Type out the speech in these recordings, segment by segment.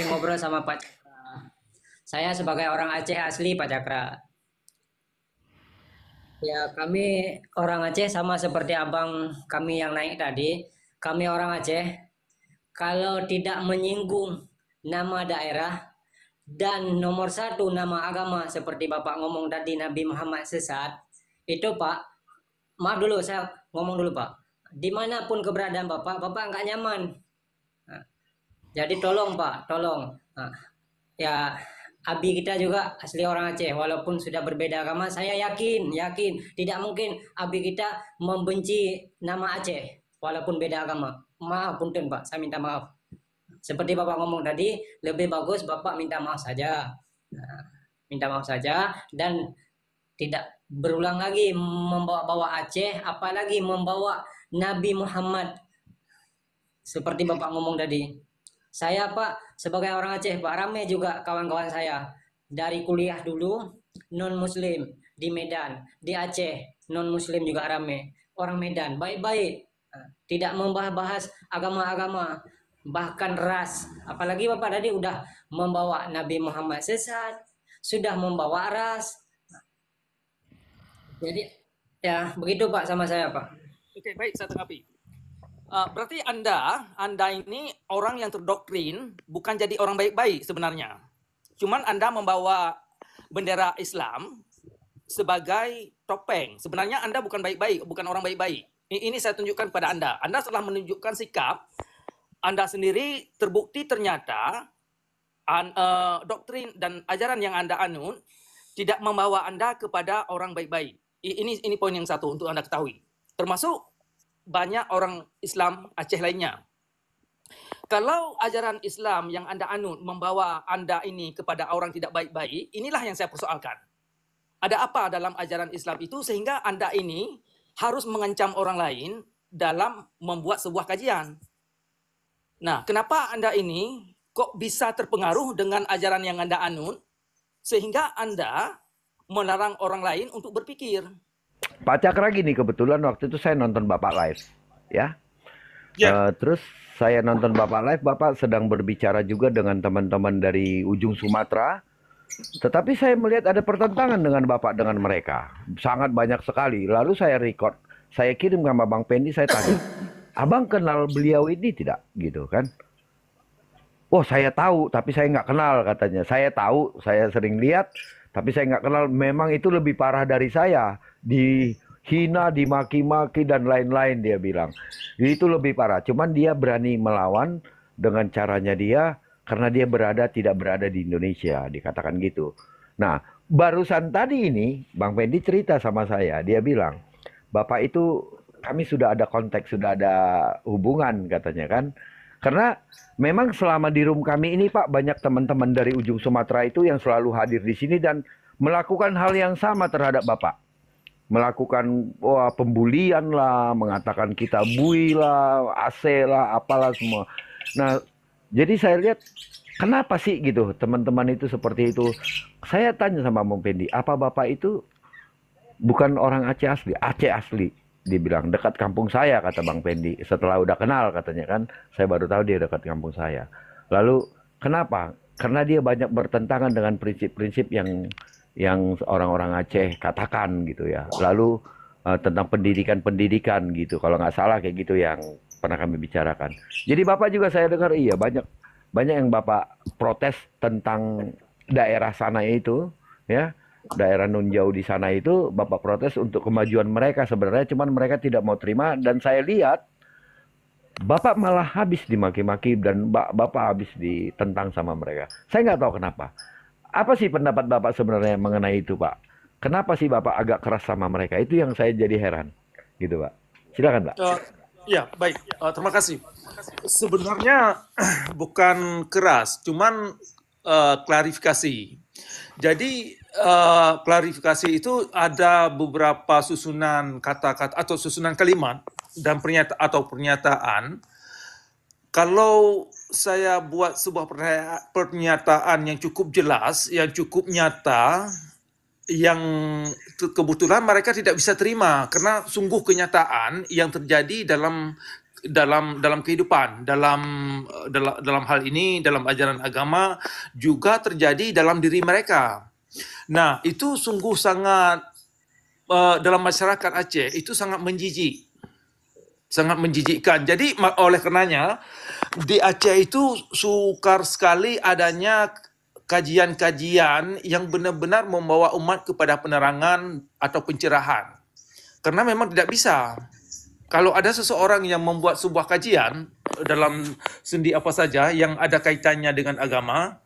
Ngobrol sama Pak Cakra. Saya sebagai orang Aceh asli Pak Cakra. Ya, kami orang Aceh sama seperti abang kami yang naik tadi. Kami orang Aceh, kalau tidak menyinggung nama daerah dan nomor satu nama agama seperti Bapak ngomong tadi Nabi Muhammad sesat, itu Pak, maaf dulu saya ngomong dulu Pak. Dimanapun keberadaan Bapak, Bapak nggak nyaman. Nah, jadi tolong Pak, tolong. Nah, ya Abi kita juga asli orang Aceh walaupun sudah berbeda agama saya yakin tidak mungkin Abi kita membenci nama Aceh walaupun beda agama. Maaf punten Pak, saya minta maaf. Seperti Bapak ngomong tadi, lebih bagus Bapak minta maaf saja. Nah, minta maaf saja dan tidak berulang lagi membawa-bawa Aceh, apalagi membawa Nabi Muhammad seperti Bapak ngomong tadi. Saya Pak sebagai orang Aceh Pak rame juga kawan-kawan saya dari kuliah dulu non Muslim di Medan di Aceh non Muslim juga rame orang Medan baik-baik. Nah, tidak membahas agama-agama bahkan ras apalagi Bapak tadi udah membawa Nabi Muhammad sesat sudah membawa ras jadi ya begitu Pak sama saya Pak. Oke, baik, saya tanggapi. Berarti Anda ini orang yang terdoktrin, bukan jadi orang baik-baik sebenarnya. Cuman Anda membawa bendera Islam sebagai topeng. Sebenarnya Anda bukan baik-baik, bukan orang baik-baik. Ini saya tunjukkan pada Anda. Anda telah menunjukkan sikap Anda sendiri terbukti ternyata doktrin dan ajaran yang Anda anut tidak membawa Anda kepada orang baik-baik. Ini poin yang satu untuk Anda ketahui. Termasuk banyak orang Islam Aceh lainnya. Kalau ajaran Islam yang Anda anut membawa Anda ini kepada orang tidak baik-baik, inilah yang saya persoalkan. Ada apa dalam ajaran Islam itu sehingga Anda ini harus mengancam orang lain dalam membuat sebuah kajian? Nah, kenapa Anda ini kok bisa terpengaruh dengan ajaran yang Anda anut sehingga Anda melarang orang lain untuk berpikir? Pak Cakra gini, kebetulan waktu itu saya nonton Bapak live, ya. Ya. Terus saya nonton Bapak live, Bapak sedang berbicara juga dengan teman-teman dari ujung Sumatera. Tetapi saya melihat ada pertentangan dengan Bapak dengan mereka. Sangat banyak sekali. Lalu saya record, saya kirim sama Bang Pendi, saya tanya, Abang kenal beliau ini tidak? Gitu kan. Oh saya tahu, tapi saya nggak kenal katanya. Saya tahu, saya sering lihat, tapi saya nggak kenal. Memang itu lebih parah dari saya. Dihina, dimaki-maki, dan lain-lain dia bilang. Itu lebih parah. Cuman dia berani melawan dengan caranya dia, karena dia tidak berada di Indonesia. Dikatakan gitu. Nah, barusan tadi ini, Bang Pendi cerita sama saya. Dia bilang, Bapak itu, kami sudah ada konteks, sudah ada hubungan katanya kan. Karena memang selama di room kami ini Pak, banyak teman-teman dari ujung Sumatera itu yang selalu hadir di sini dan melakukan hal yang sama terhadap Bapak. Melakukan pembulian lah, mengatakan kita bui lah, AC lah, apalah semua. Nah, jadi saya lihat kenapa sih gitu teman-teman itu seperti itu. Saya tanya sama Bang Pendi, apa Bapak itu bukan orang Aceh asli? Aceh asli. Dibilang dekat kampung saya kata Bang Pendi. Setelah udah kenal katanya kan, saya baru tahu dia dekat kampung saya. Lalu kenapa? Karena dia banyak bertentangan dengan prinsip-prinsip yang orang-orang Aceh katakan gitu ya. Lalu tentang pendidikan-pendidikan gitu. Kalau nggak salah kayak gitu yang pernah kami bicarakan. Jadi Bapak juga saya dengar iya banyak banyak yang Bapak protes tentang daerah sana itu ya, daerah Nun Jauh di sana itu Bapak protes untuk kemajuan mereka sebenarnya, cuman mereka tidak mau terima dan saya lihat Bapak malah habis dimaki-maki dan Bapak habis ditentang sama mereka. Saya nggak tahu kenapa. Apa sih pendapat Bapak sebenarnya mengenai itu, Pak? Kenapa sih Bapak agak keras sama mereka? Itu yang saya jadi heran. Gitu, Pak. Silakan, Pak. Ya, baik. Terima kasih. Sebenarnya bukan keras, cuman klarifikasi. Jadi klarifikasi itu ada beberapa susunan kata-kata atau susunan kalimat dan pernyataan. Kalau saya buat sebuah pernyataan yang cukup jelas, yang cukup nyata, yang kebetulan mereka tidak bisa terima karena sungguh kenyataan yang terjadi dalam dalam kehidupan, dalam hal ini dalam ajaran agama juga terjadi dalam diri mereka. Nah, itu sungguh sangat dalam masyarakat Aceh itu sangat menjijikkan. Jadi oleh karenanya di Aceh itu sukar sekali adanya kajian-kajian yang benar-benar membawa umat kepada penerangan atau pencerahan. Karena memang tidak bisa. Kalau ada seseorang yang membuat sebuah kajian dalam sendi apa saja yang ada kaitannya dengan agama,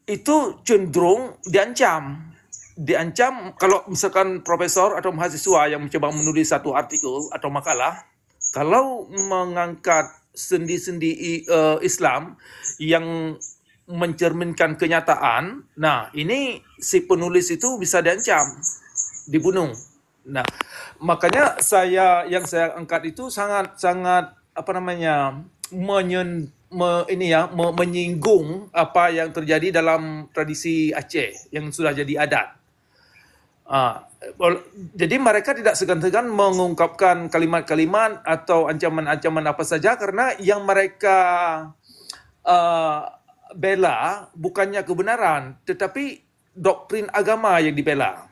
itu cenderung diancam. Diancam kalau misalkan profesor atau mahasiswa yang mencoba menulis satu artikel atau makalah, kalau mengangkat sendi-sendi Islam yang mencerminkan kenyataan, nah ini si penulis itu bisa diancam, dibunuh. Nah, makanya yang saya angkat itu sangat apa namanya menyinggung apa yang terjadi dalam tradisi Aceh yang sudah jadi adat. Jadi mereka tidak segan-segan mengungkapkan kalimat-kalimat atau ancaman-ancaman apa saja karena yang mereka bela bukannya kebenaran, tetapi doktrin agama yang dibela.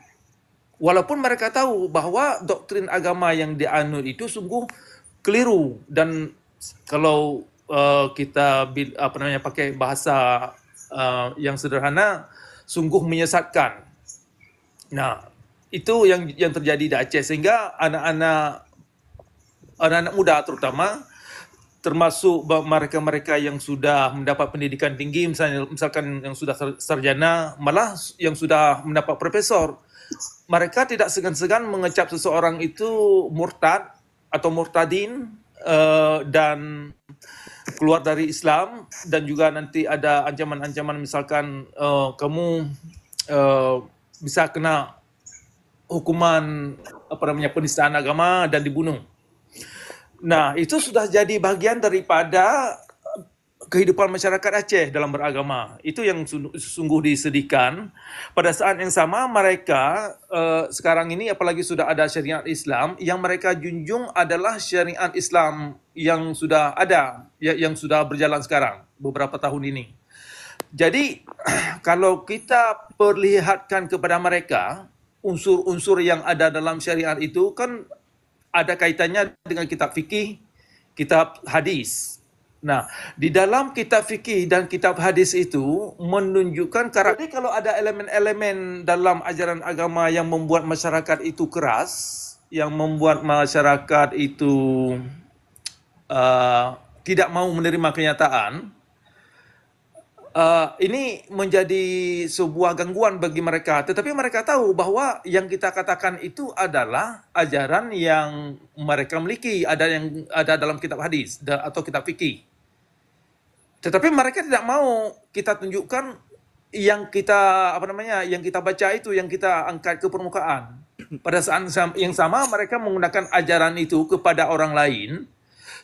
Walaupun mereka tahu bahwa doktrin agama yang dianut itu sungguh keliru dan kalau kita pakai bahasa yang sederhana sungguh menyesatkan. Nah, itu yang terjadi di Aceh sehingga anak-anak muda terutama termasuk mereka-mereka yang sudah mendapat pendidikan tinggi misalkan yang sudah sarjana malah yang sudah mendapat profesor, mereka tidak segan-segan mengecap seseorang itu murtad atau murtadin dan keluar dari Islam, dan juga nanti ada ancaman-ancaman misalkan kamu bisa kena hukuman penistaan agama dan dibunuh. Nah, itu sudah jadi bagian daripada kehidupan masyarakat Aceh dalam beragama. Itu yang sungguh disedihkan. Pada saat yang sama mereka sekarang ini apalagi sudah ada syariat Islam, yang mereka junjung adalah syariat Islam yang sudah ada, yang sudah berjalan sekarang beberapa tahun ini. Jadi kalau kita perlihatkan kepada mereka unsur-unsur yang ada dalam syariat itu kan ada kaitannya dengan kitab fikih, kitab hadis. Nah, di dalam kitab fikih dan kitab hadis itu menunjukkan karakter. Jadi kalau ada elemen-elemen dalam ajaran agama yang membuat masyarakat itu keras, yang membuat masyarakat itu tidak mau menerima kenyataan, ini menjadi sebuah gangguan bagi mereka. Tetapi mereka tahu bahwa yang kita katakan itu adalah ajaran yang mereka miliki, ada dalam kitab hadis atau kitab fikih. Tetapi mereka tidak mau kita tunjukkan yang kita baca itu, yang kita angkat ke permukaan. Pada saat yang sama mereka menggunakan ajaran itu kepada orang lain,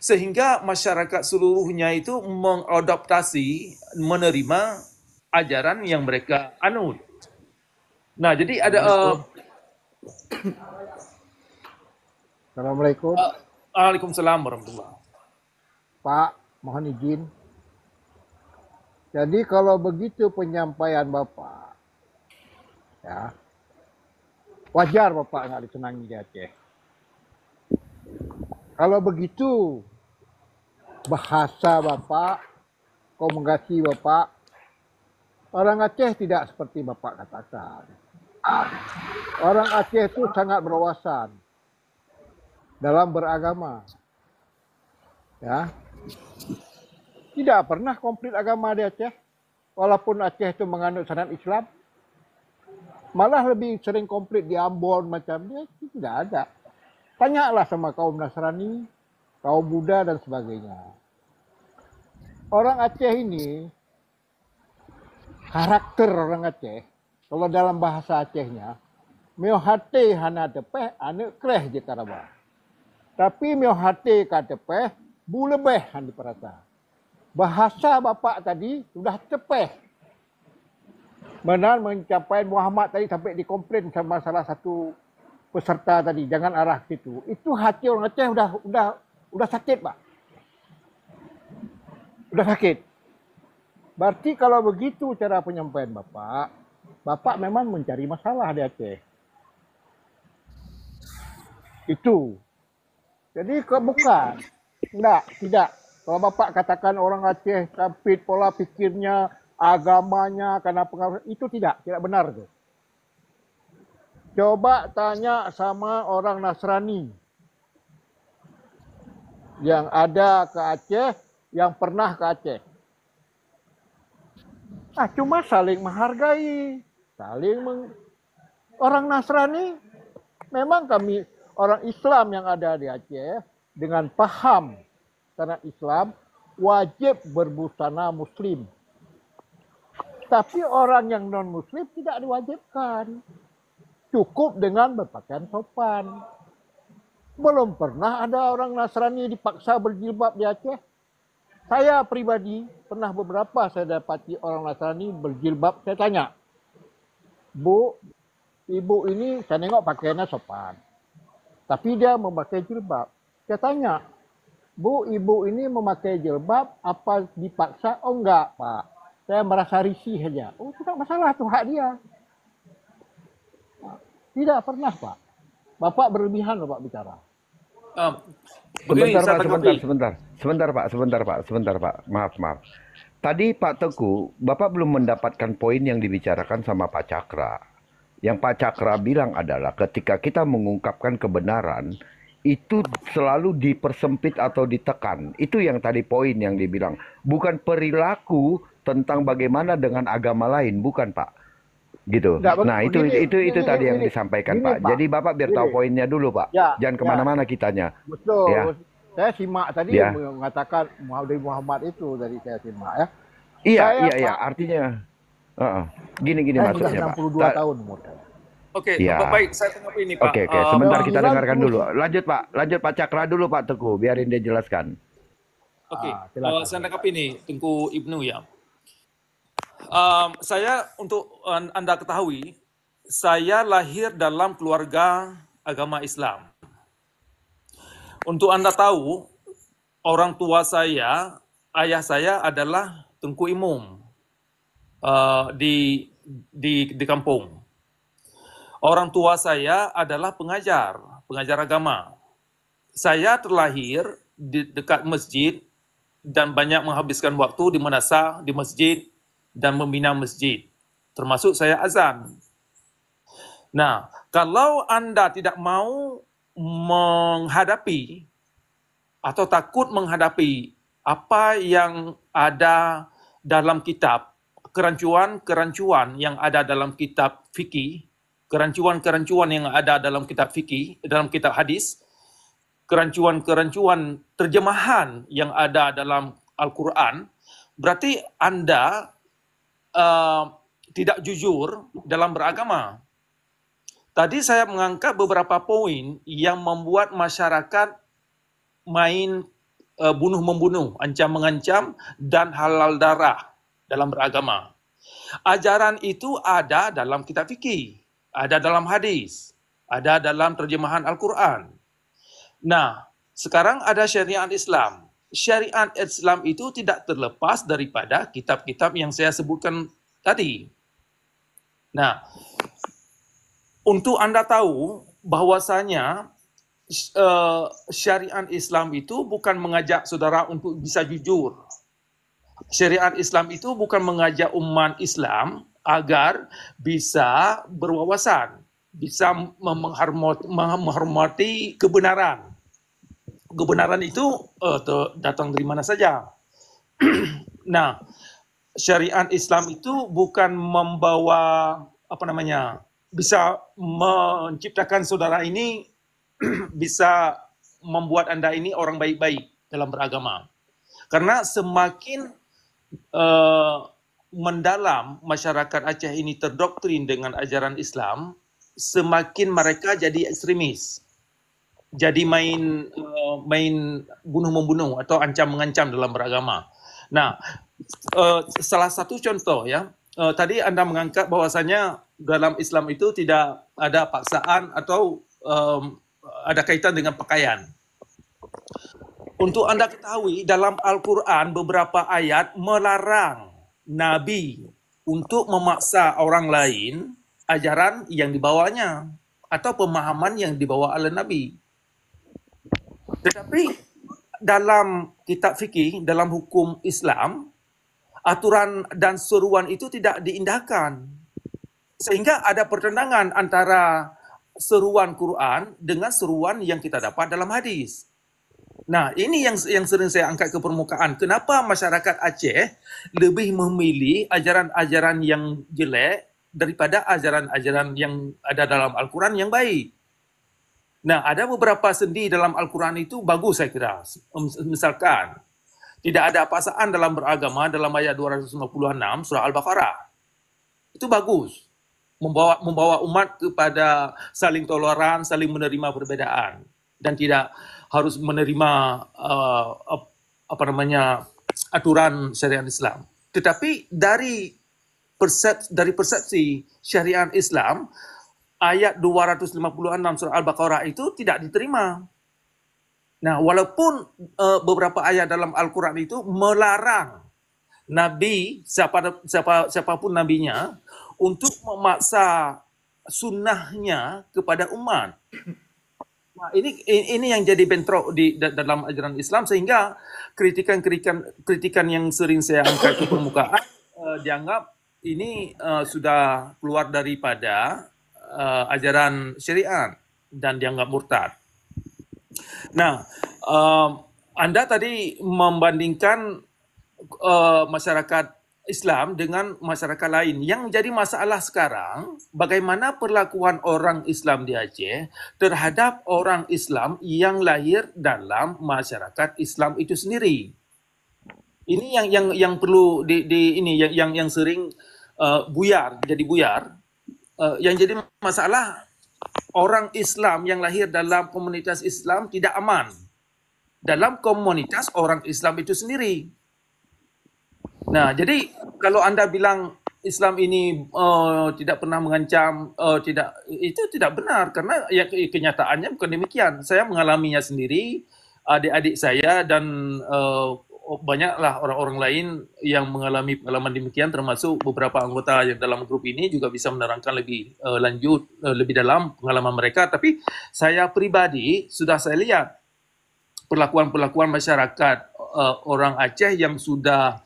sehingga masyarakat seluruhnya itu mengadaptasi, menerima ajaran yang mereka anut. Nah, jadi ada Assalamualaikum. Waalaikumsalam warahmatullahi. Pak, mohon izin. Jadi kalau begitu penyampaian Bapak, ya, wajar Bapak nggak disenangi di Aceh. Kalau begitu bahasa Bapak, komunikasi Bapak, orang Aceh tidak seperti Bapak katakan. Orang Aceh itu sangat berwawasan dalam beragama. Ya. Tidak pernah komplit agama di Aceh. Walaupun Aceh itu menganut syariat Islam, malah lebih sering komplit di Ambon macamnya, itu tidak ada. Tanyalah sama kaum Nasrani, kaum Buddha dan sebagainya. Orang Aceh ini, karakter orang Aceh, kalau dalam bahasa Acehnya, meo hate hana tepeh, ane kreh je karaba. Tapi meo hate ka tepeh, bu lebeh han diperasa. Bahasa Bapak tadi sudah tepeh. Benar mencapai Muhammad tadi sampai dikomplain sama salah satu peserta tadi, jangan arah situ. Itu hati orang Aceh udah Udah sakit, Pak. Udah sakit. Berarti kalau begitu cara penyampaian Bapak, Bapak memang mencari masalah di Aceh. Itu. Jadi bukan. Enggak, tidak. Kalau Bapak katakan orang Aceh sempit pola pikirnya, agamanya, karena pengaruh, itu tidak benar tuh. Coba tanya sama orang Nasrani yang ada ke Aceh, yang pernah ke Aceh. Cuma saling menghargai, orang Nasrani, memang kami orang Islam yang ada di Aceh dengan paham karena Islam wajib berbusana Muslim. Tapi orang yang non-Muslim tidak diwajibkan. Cukup dengan berpakaian sopan. Belum pernah ada orang Nasrani dipaksa berjilbab di Aceh. Saya pribadi pernah beberapa saya dapati orang Nasrani berjilbab. Saya tanya, Bu, ibu ini saya nengok pakaiannya sopan. Tapi dia memakai jilbab. Saya tanya, Bu, ibu ini memakai jilbab apa dipaksa? Oh enggak, Pak. Saya merasa risih saja. Oh, tidak masalah, itu hak dia. Tidak pernah, Pak. Bapak berlebihan, Bapak bicara. Begini, Sebentar, saya Pak, tanggapi. sebentar, Pak. Maaf. Tadi Pak Teguh, Bapak belum mendapatkan poin yang dibicarakan sama Pak Cakra. Yang Pak Cakra bilang adalah ketika kita mengungkapkan kebenaran, itu selalu dipersempit atau ditekan. Itu yang tadi poin yang dibilang. Bukan perilaku tentang bagaimana dengan agama lain, bukan Pak. Gitu. Nggak, Nah, itu tadi yang disampaikan, gini, Pak. Pak. Jadi Bapak biar tahu Gini. poinnya dulu, Pak. Ya, Jangan kemana-mana kitanya. Betul. Ya. Saya simak tadi Ya. mengatakan Muhammad itu dari saya simak ya. Iya, Saya, iya. Pak, Artinya, gini saya sudah maksudnya, Pak. 62 tahun umur saya. Oke, Ya. baik, saya tanggapi ini, Pak. Oke. Sebentar kita 90. dengarkan dulu. Lanjut Pak Cakra dulu, Pak Teguh. Biarin dia jelaskan. Oke, Silakan. saya tanggapi ini, Tengku Ibnu ya. Saya untuk Anda ketahui, saya lahir dalam keluarga agama Islam. Untuk Anda tahu, orang tua saya, ayah saya adalah Tengku Imum di kampung. Orang tua saya adalah pengajar agama. Saya terlahir di dekat masjid dan banyak menghabiskan waktu di madrasah, di masjid dan membina masjid. Termasuk saya azan. Nah, kalau Anda tidak mau menghadapi atau takut menghadapi apa yang ada dalam kitab, kerancuan-kerancuan yang ada dalam kitab fikih, kerancuan-kerancuan yang ada dalam kitab fikih, dalam kitab hadis, kerancuan-kerancuan terjemahan yang ada dalam Al-Quran, berarti Anda tidak jujur dalam beragama. Tadi saya mengangkat beberapa poin yang membuat masyarakat main bunuh-membunuh, ancam-mengancam, dan halal darah dalam beragama. Ajaran itu ada dalam kitab fikih, ada dalam hadis, ada dalam terjemahan Al-Quran. Nah, sekarang ada syariat Islam. Syariat Islam itu tidak terlepas daripada kitab-kitab yang saya sebutkan tadi. Nah, untuk Anda tahu bahwasanya syariat Islam itu bukan mengajak saudara untuk bisa jujur. Syariat Islam itu bukan mengajak umat Islam agar bisa berwawasan, bisa menghormati kebenaran. Kebenaran itu datang dari mana saja. Nah, syariat Islam itu bukan membawa bisa menciptakan saudara ini bisa membuat Anda ini orang baik-baik dalam beragama. Karena semakin mendalam masyarakat Aceh ini terdoktrin dengan ajaran Islam, semakin mereka jadi ekstremis. Jadi main bunuh-membunuh atau ancam-mengancam dalam beragama. Nah, salah satu contoh ya, tadi Anda mengangkat bahwasanya dalam Islam itu tidak ada paksaan atau ada kaitan dengan pakaian. Untuk Anda ketahui, dalam Al-Quran beberapa ayat melarang Nabi untuk memaksa orang lain ajaran yang dibawanya atau pemahaman yang dibawa oleh Nabi. Tetapi dalam kitab fikih, dalam hukum Islam, aturan dan seruan itu tidak diindahkan. Sehingga ada pertentangan antara seruan Quran dengan seruan yang kita dapat dalam hadis. Nah, ini yang sering saya angkat ke permukaan. Kenapa masyarakat Aceh lebih memilih ajaran-ajaran yang jelek daripada ajaran-ajaran yang ada dalam Al-Quran yang baik? Nah, ada beberapa sendi dalam Al-Quran itu bagus saya kira. Misalkan, tidak ada paksaan dalam beragama dalam ayat 256 surah Al-Baqarah. Itu bagus. Membawa umat kepada saling toleran, saling menerima perbedaan dan tidak harus menerima aturan syariat Islam. Tetapi dari persepsi syariat Islam, ayat 256 surah Al-Baqarah itu tidak diterima. Nah, walaupun beberapa ayat dalam Al-Quran itu melarang Nabi, siapapun nabinya, untuk memaksa sunnahnya kepada umat. Nah, ini yang jadi bentrok dalam ajaran Islam, sehingga kritikan yang sering saya angkat ke permukaan dianggap ini sudah keluar daripada ajaran syariat dan dianggap murtad. Nah, Anda tadi membandingkan masyarakat Islam dengan masyarakat lain. Yang jadi masalah sekarang, bagaimana perlakuan orang Islam di Aceh terhadap orang Islam yang lahir dalam masyarakat Islam itu sendiri. Ini yang perlu yang sering jadi buyar. Yang jadi masalah, orang Islam yang lahir dalam komunitas Islam tidak aman dalam komunitas orang Islam itu sendiri. Nah, jadi kalau Anda bilang Islam ini tidak pernah mengancam, itu tidak benar, karena ya kenyataannya bukan demikian. Saya mengalaminya sendiri, adik-adik saya dan banyaklah orang-orang lain yang mengalami pengalaman demikian, termasuk beberapa anggota yang dalam grup ini juga bisa menerangkan lebih lanjut, lebih dalam pengalaman mereka. Tapi saya pribadi sudah saya lihat perlakuan-perlakuan masyarakat orang Aceh yang sudah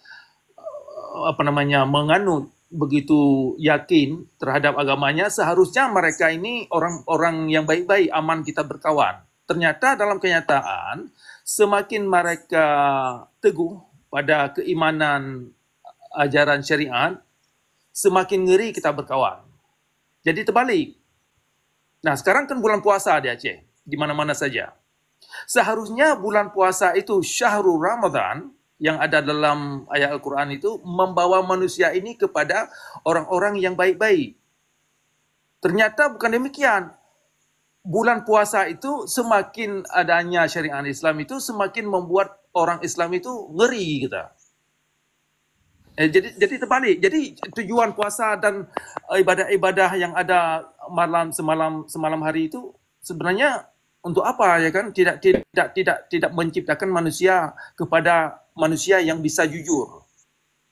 menganut begitu yakin terhadap agamanya. Seharusnya mereka ini orang-orang yang baik-baik, aman kita berkawan. Ternyata dalam kenyataan, semakin mereka teguh pada keimanan ajaran syariat, semakin ngeri kita berkawan. Jadi terbalik. Nah, sekarang kan bulan puasa di Aceh, di mana-mana saja. Seharusnya bulan puasa itu Syahrul Ramadan, yang ada dalam ayat Al-Quran itu, membawa manusia ini kepada orang-orang yang baik-baik. Ternyata bukan demikian. Bulan puasa itu semakin adanya syariat Islam itu semakin membuat orang Islam itu ngeri kita. Jadi terbalik. Jadi tujuan puasa dan ibadah-ibadah yang ada semalam hari itu sebenarnya untuk apa, ya kan? Tidak menciptakan manusia kepada manusia yang bisa jujur,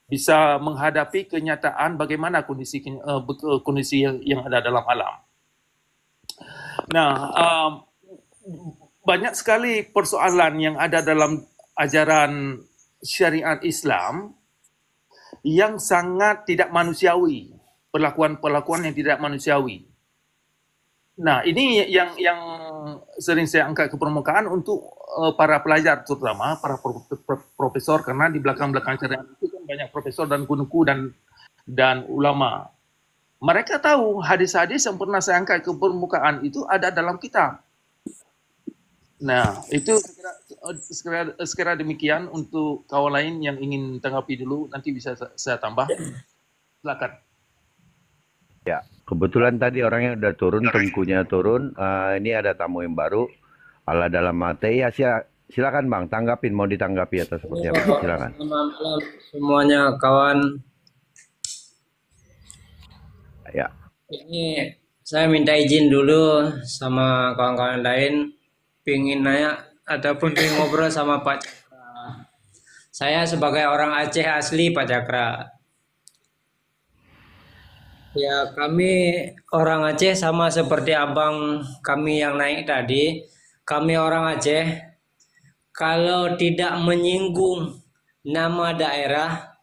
bisa menghadapi kenyataan bagaimana kondisi yang ada dalam alam. Nah, banyak sekali persoalan yang ada dalam ajaran syariat Islam yang sangat tidak manusiawi, perlakuan-perlakuan yang tidak manusiawi. Nah, ini yang sering saya angkat ke permukaan untuk para pelajar, terutama para profesor, karena di belakang-belakang syariat itu kan banyak profesor dan gunuku dan ulama. Mereka tahu hadis-hadis yang pernah saya angkat ke permukaan itu ada dalam kitab. Nah, itu sekira demikian untuk kawan lain yang ingin tanggapi dulu, nanti bisa saya tambah. Silakan. Ya, kebetulan tadi orangnya udah turun, tengkunya turun. Ini ada tamu yang baru, Allah dalam mati. Ya, silakan Bang, tanggapin, mau ditanggapi atau seperti apa? Silakan. Selamat malam semuanya kawan. Ya. Ini saya minta izin dulu sama kawan-kawan lain, pingin nanya ataupun ngobrol sama Pak Cakra. Saya sebagai orang Aceh asli, Pak Cakra. Ya, kami orang Aceh sama seperti abang kami yang naik tadi. Kami orang Aceh, kalau tidak menyinggung nama daerah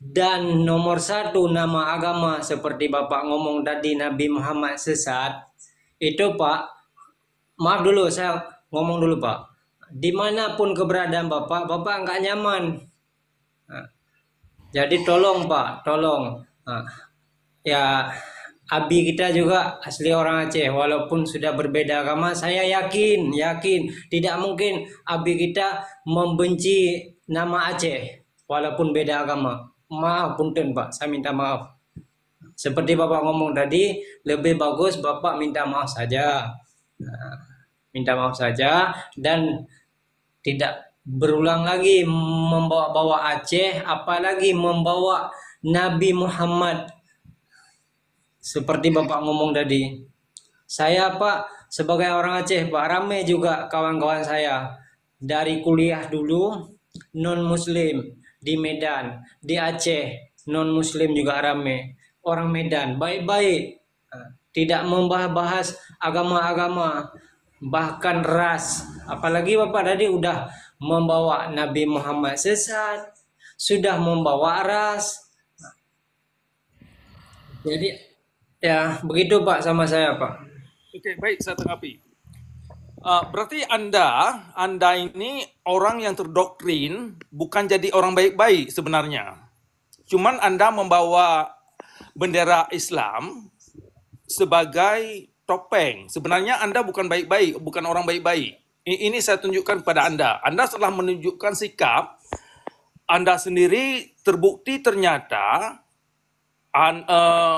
dan nomor satu nama agama seperti Bapak ngomong tadi Nabi Muhammad sesat, itu Pak, maaf dulu saya ngomong dulu Pak. Dimanapun keberadaan Bapak, Bapak nggak nyaman. Nah, jadi tolong Pak, tolong. Nah, ya Abi kita juga asli orang Aceh, walaupun sudah berbeda agama, saya yakin tidak mungkin Abi kita membenci nama Aceh, walaupun beda agama. Maaf, punten Pak, saya minta maaf. Seperti Bapak ngomong tadi, lebih bagus Bapak minta maaf saja. Nah, minta maaf saja dan tidak berulang lagi membawa-bawa Aceh, apalagi membawa Nabi Muhammad. Seperti Bapak ngomong tadi, saya Pak sebagai orang Aceh Pak, ramai juga kawan-kawan saya dari kuliah dulu non Muslim di Medan, di Aceh non Muslim juga ramai, orang Medan baik-baik, tidak membahas agama-agama bahkan ras, apalagi Bapak tadi udah membawa Nabi Muhammad sesat, sudah membawa ras, jadi ya, begitu Pak sama saya Pak. Oke, baik, saya tanggapi. Berarti Anda ini orang yang terdoktrin, bukan jadi orang baik-baik sebenarnya. Cuman Anda membawa bendera Islam sebagai topeng. Sebenarnya Anda bukan baik-baik, bukan orang baik-baik. Ini saya tunjukkan kepada Anda. Anda setelah menunjukkan sikap, Anda sendiri terbukti ternyata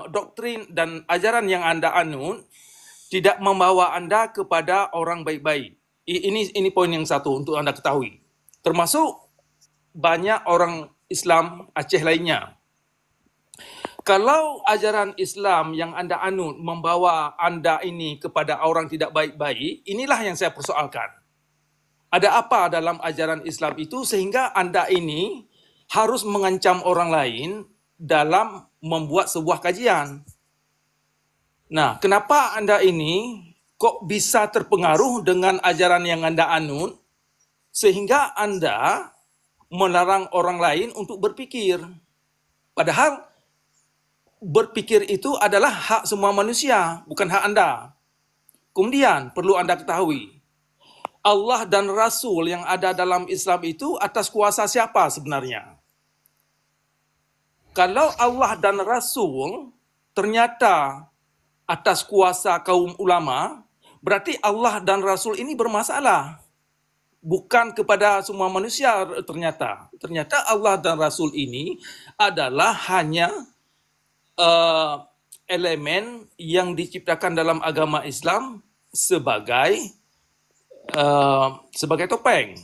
doktrin dan ajaran yang Anda anut tidak membawa Anda kepada orang baik-baik. Ini poin yang satu untuk Anda ketahui. Termasuk banyak orang Islam Aceh lainnya. Kalau ajaran Islam yang Anda anut membawa Anda ini kepada orang tidak baik-baik, inilah yang saya persoalkan. Ada apa dalam ajaran Islam itu sehingga Anda ini harus mengancam orang lain dalam membuat sebuah kajian. Nah, kenapa Anda ini kok bisa terpengaruh dengan ajaran yang Anda anut sehingga Anda melarang orang lain untuk berpikir? Padahal berpikir itu adalah hak semua manusia, bukan hak Anda. Kemudian perlu Anda ketahui, Allah dan Rasul yang ada dalam Islam itu atas kuasa siapa sebenarnya? Kalau Allah dan Rasul ternyata atas kuasa kaum ulama, berarti Allah dan Rasul ini bermasalah. Bukan kepada semua manusia ternyata. Ternyata Allah dan Rasul ini adalah hanya elemen yang diciptakan dalam agama Islam sebagai topeng.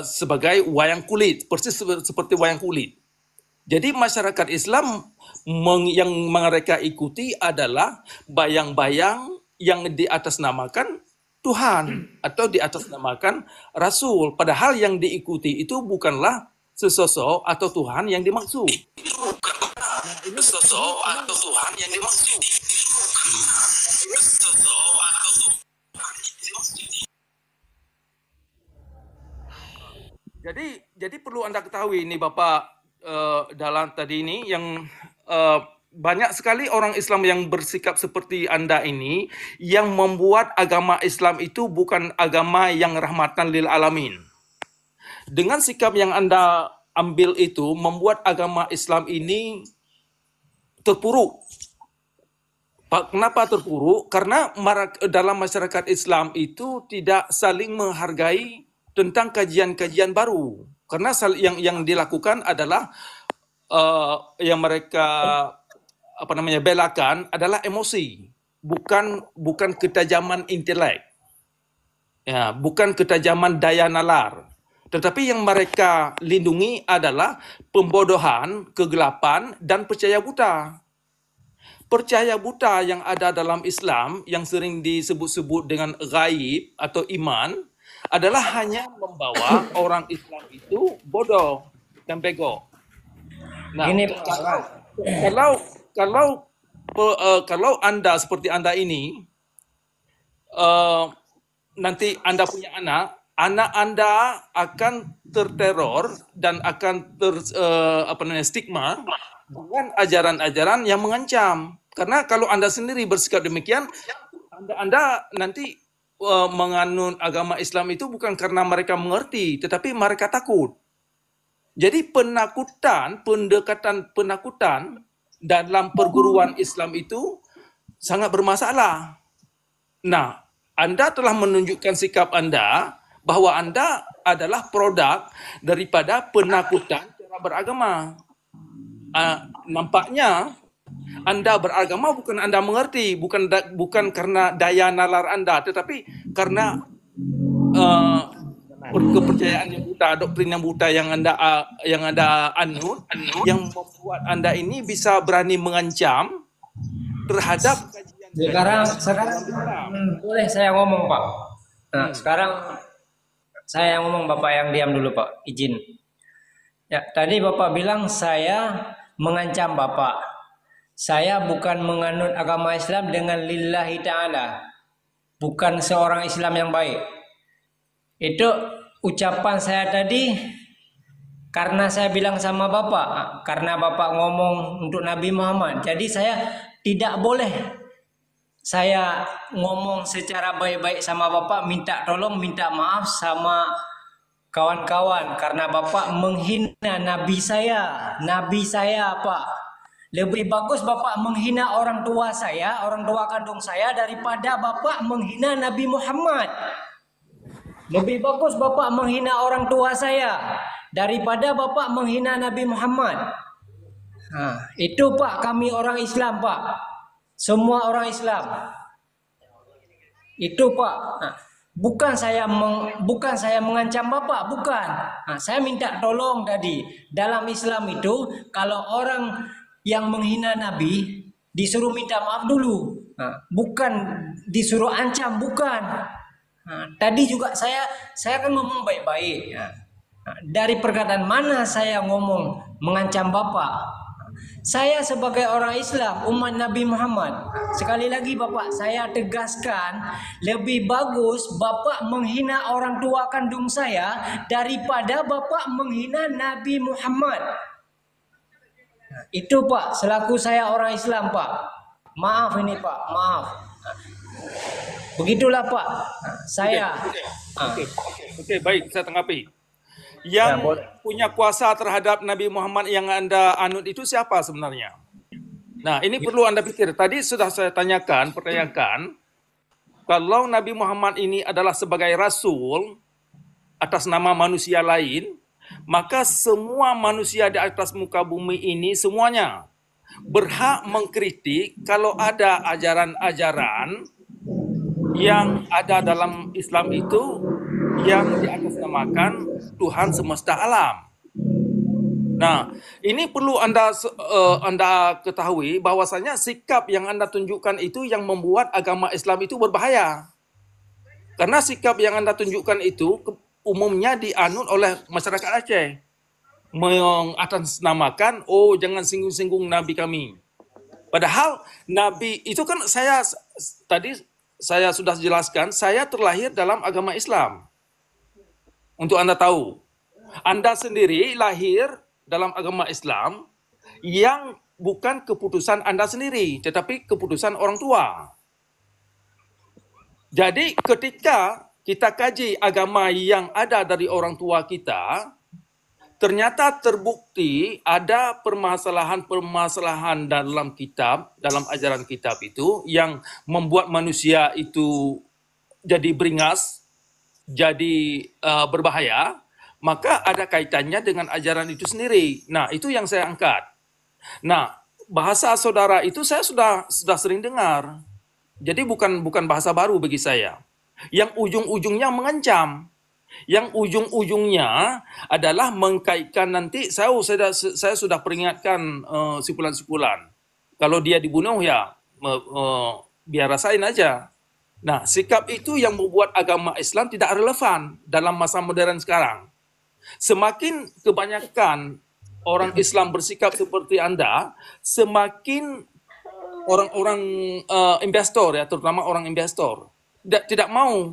Sebagai wayang kulit, persis seperti wayang kulit. Jadi masyarakat Islam yang mereka ikuti adalah bayang-bayang yang diatasnamakan Tuhan atau diatasnamakan Rasul. Padahal yang diikuti itu bukanlah sesosok atau Tuhan yang dimaksud. Sesosok atau Tuhan yang dimaksud. Jadi perlu Anda ketahui ini Bapak, dalam tadi ini yang banyak sekali orang Islam yang bersikap seperti Anda ini yang membuat agama Islam itu bukan agama yang rahmatan lil alamin. Dengan sikap yang Anda ambil itu membuat agama Islam ini terpuruk. Kenapa terpuruk? Karena dalam masyarakat Islam itu tidak saling menghargai tentang kajian-kajian baru. Karena yang dilakukan adalah yang mereka belakan adalah emosi, bukan ketajaman intelek, ya, bukan ketajaman daya nalar. Tetapi yang mereka lindungi adalah pembodohan, kegelapan, dan percaya buta. Percaya buta yang ada dalam Islam yang sering disebut-sebut dengan ghaib atau iman adalah hanya membawa orang Islam itu bodoh dan bego. Nah, Gini Pak, kalau kalau kalau Anda seperti Anda ini eh, nanti Anda punya anak Anda akan terteror dan akan stigma dengan ajaran-ajaran yang mengancam. Karena kalau Anda sendiri bersikap demikian, Anda nanti menganut agama Islam itu bukan karena mereka mengerti, tetapi mereka takut. Jadi pendekatan penakutan dalam perguruan Islam itu sangat bermasalah. Nah, Anda telah menunjukkan sikap Anda bahwa Anda adalah produk daripada penakutan cara beragama. Nampaknya Anda beragama bukan Anda mengerti, bukan karena daya nalar Anda, tetapi karena kepercayaan yang buta, doktrin yang buta yang Anda anut, yang membuat Anda ini bisa berani mengancam terhadap sekarang boleh saya ngomong Pak. Nah, sekarang saya yang ngomong, Bapak yang diam dulu Pak, izin. Ya, tadi Bapak bilang saya mengancam Bapak. Saya bukan menganut agama Islam dengan lillahi ta'ala. Bukan seorang Islam yang baik. Itu ucapan saya tadi karena saya bilang sama Bapak, karena Bapak ngomong untuk Nabi Muhammad. Jadi saya tidak boleh saya ngomong secara baik-baik sama Bapak, minta tolong, minta maaf sama kawan-kawan karena Bapak menghina Nabi saya Pak. Lebih bagus Bapak menghina orang tua saya, orang tua kandung saya, daripada Bapak menghina Nabi Muhammad. Lebih bagus Bapak menghina orang tua saya daripada Bapak menghina Nabi Muhammad. Nah, itu Pak, kami orang Islam Pak. Semua orang Islam. Itu Pak. Nah, bukan saya mengancam Bapak, bukan. Nah, saya minta tolong tadi. Dalam Islam itu kalau orang yang menghina Nabi disuruh minta maaf dulu. Nah, bukan disuruh ancam, bukan. Nah, tadi juga saya kan ngomong baik-baik. Nah, dari perkataan mana saya ngomong mengancam Bapak? Saya sebagai orang Islam, umat Nabi Muhammad, sekali lagi Bapak, saya tegaskan, lebih bagus Bapak menghina orang tua kandung saya daripada Bapak menghina Nabi Muhammad. Nah, itu Pak, selaku saya orang Islam Pak. Maaf ini Pak, maaf. Begitulah Pak, saya. Oke, baik, saya tanggapi. Yang punya kuasa terhadap Nabi Muhammad yang Anda anut itu siapa sebenarnya? Nah, ini perlu Anda pikir. Tadi sudah saya pertanyakan, kalau Nabi Muhammad ini adalah sebagai Rasul atas nama manusia lain, maka semua manusia di atas muka bumi ini semuanya berhak mengkritik kalau ada ajaran-ajaran yang ada dalam Islam itu yang diatasnamakan Tuhan semesta alam. Nah, ini perlu Anda ketahui bahwasanya sikap yang Anda tunjukkan itu yang membuat agama Islam itu berbahaya. Karena sikap yang Anda tunjukkan itu umumnya dianut oleh masyarakat Aceh. Mengatasnamakan, oh jangan singgung-singgung Nabi kami. Padahal Nabi itu kan tadi saya sudah jelaskan, saya terlahir dalam agama Islam. Untuk Anda tahu, Anda sendiri lahir dalam agama Islam yang bukan keputusan Anda sendiri, tetapi keputusan orang tua. Jadi ketika kita kaji agama yang ada dari orang tua kita, ternyata terbukti ada permasalahan-permasalahan dalam kitab, dalam ajaran kitab itu yang membuat manusia itu jadi beringas, jadi berbahaya, maka ada kaitannya dengan ajaran itu sendiri. Nah, itu yang saya angkat. Nah, bahasa saudara itu saya sudah sering dengar. Jadi bukan bahasa baru bagi saya. Yang ujung-ujungnya mengancam. Yang ujung-ujungnya adalah mengkaitkan nanti, saya sudah peringatkan sipulan-sipulan. Kalau dia dibunuh ya biar rasain aja. Nah, sikap itu yang membuat agama Islam tidak relevan dalam masa modern sekarang. Semakin kebanyakan orang Islam bersikap seperti Anda, semakin orang-orang investor, ya, terutama orang investor, tidak mau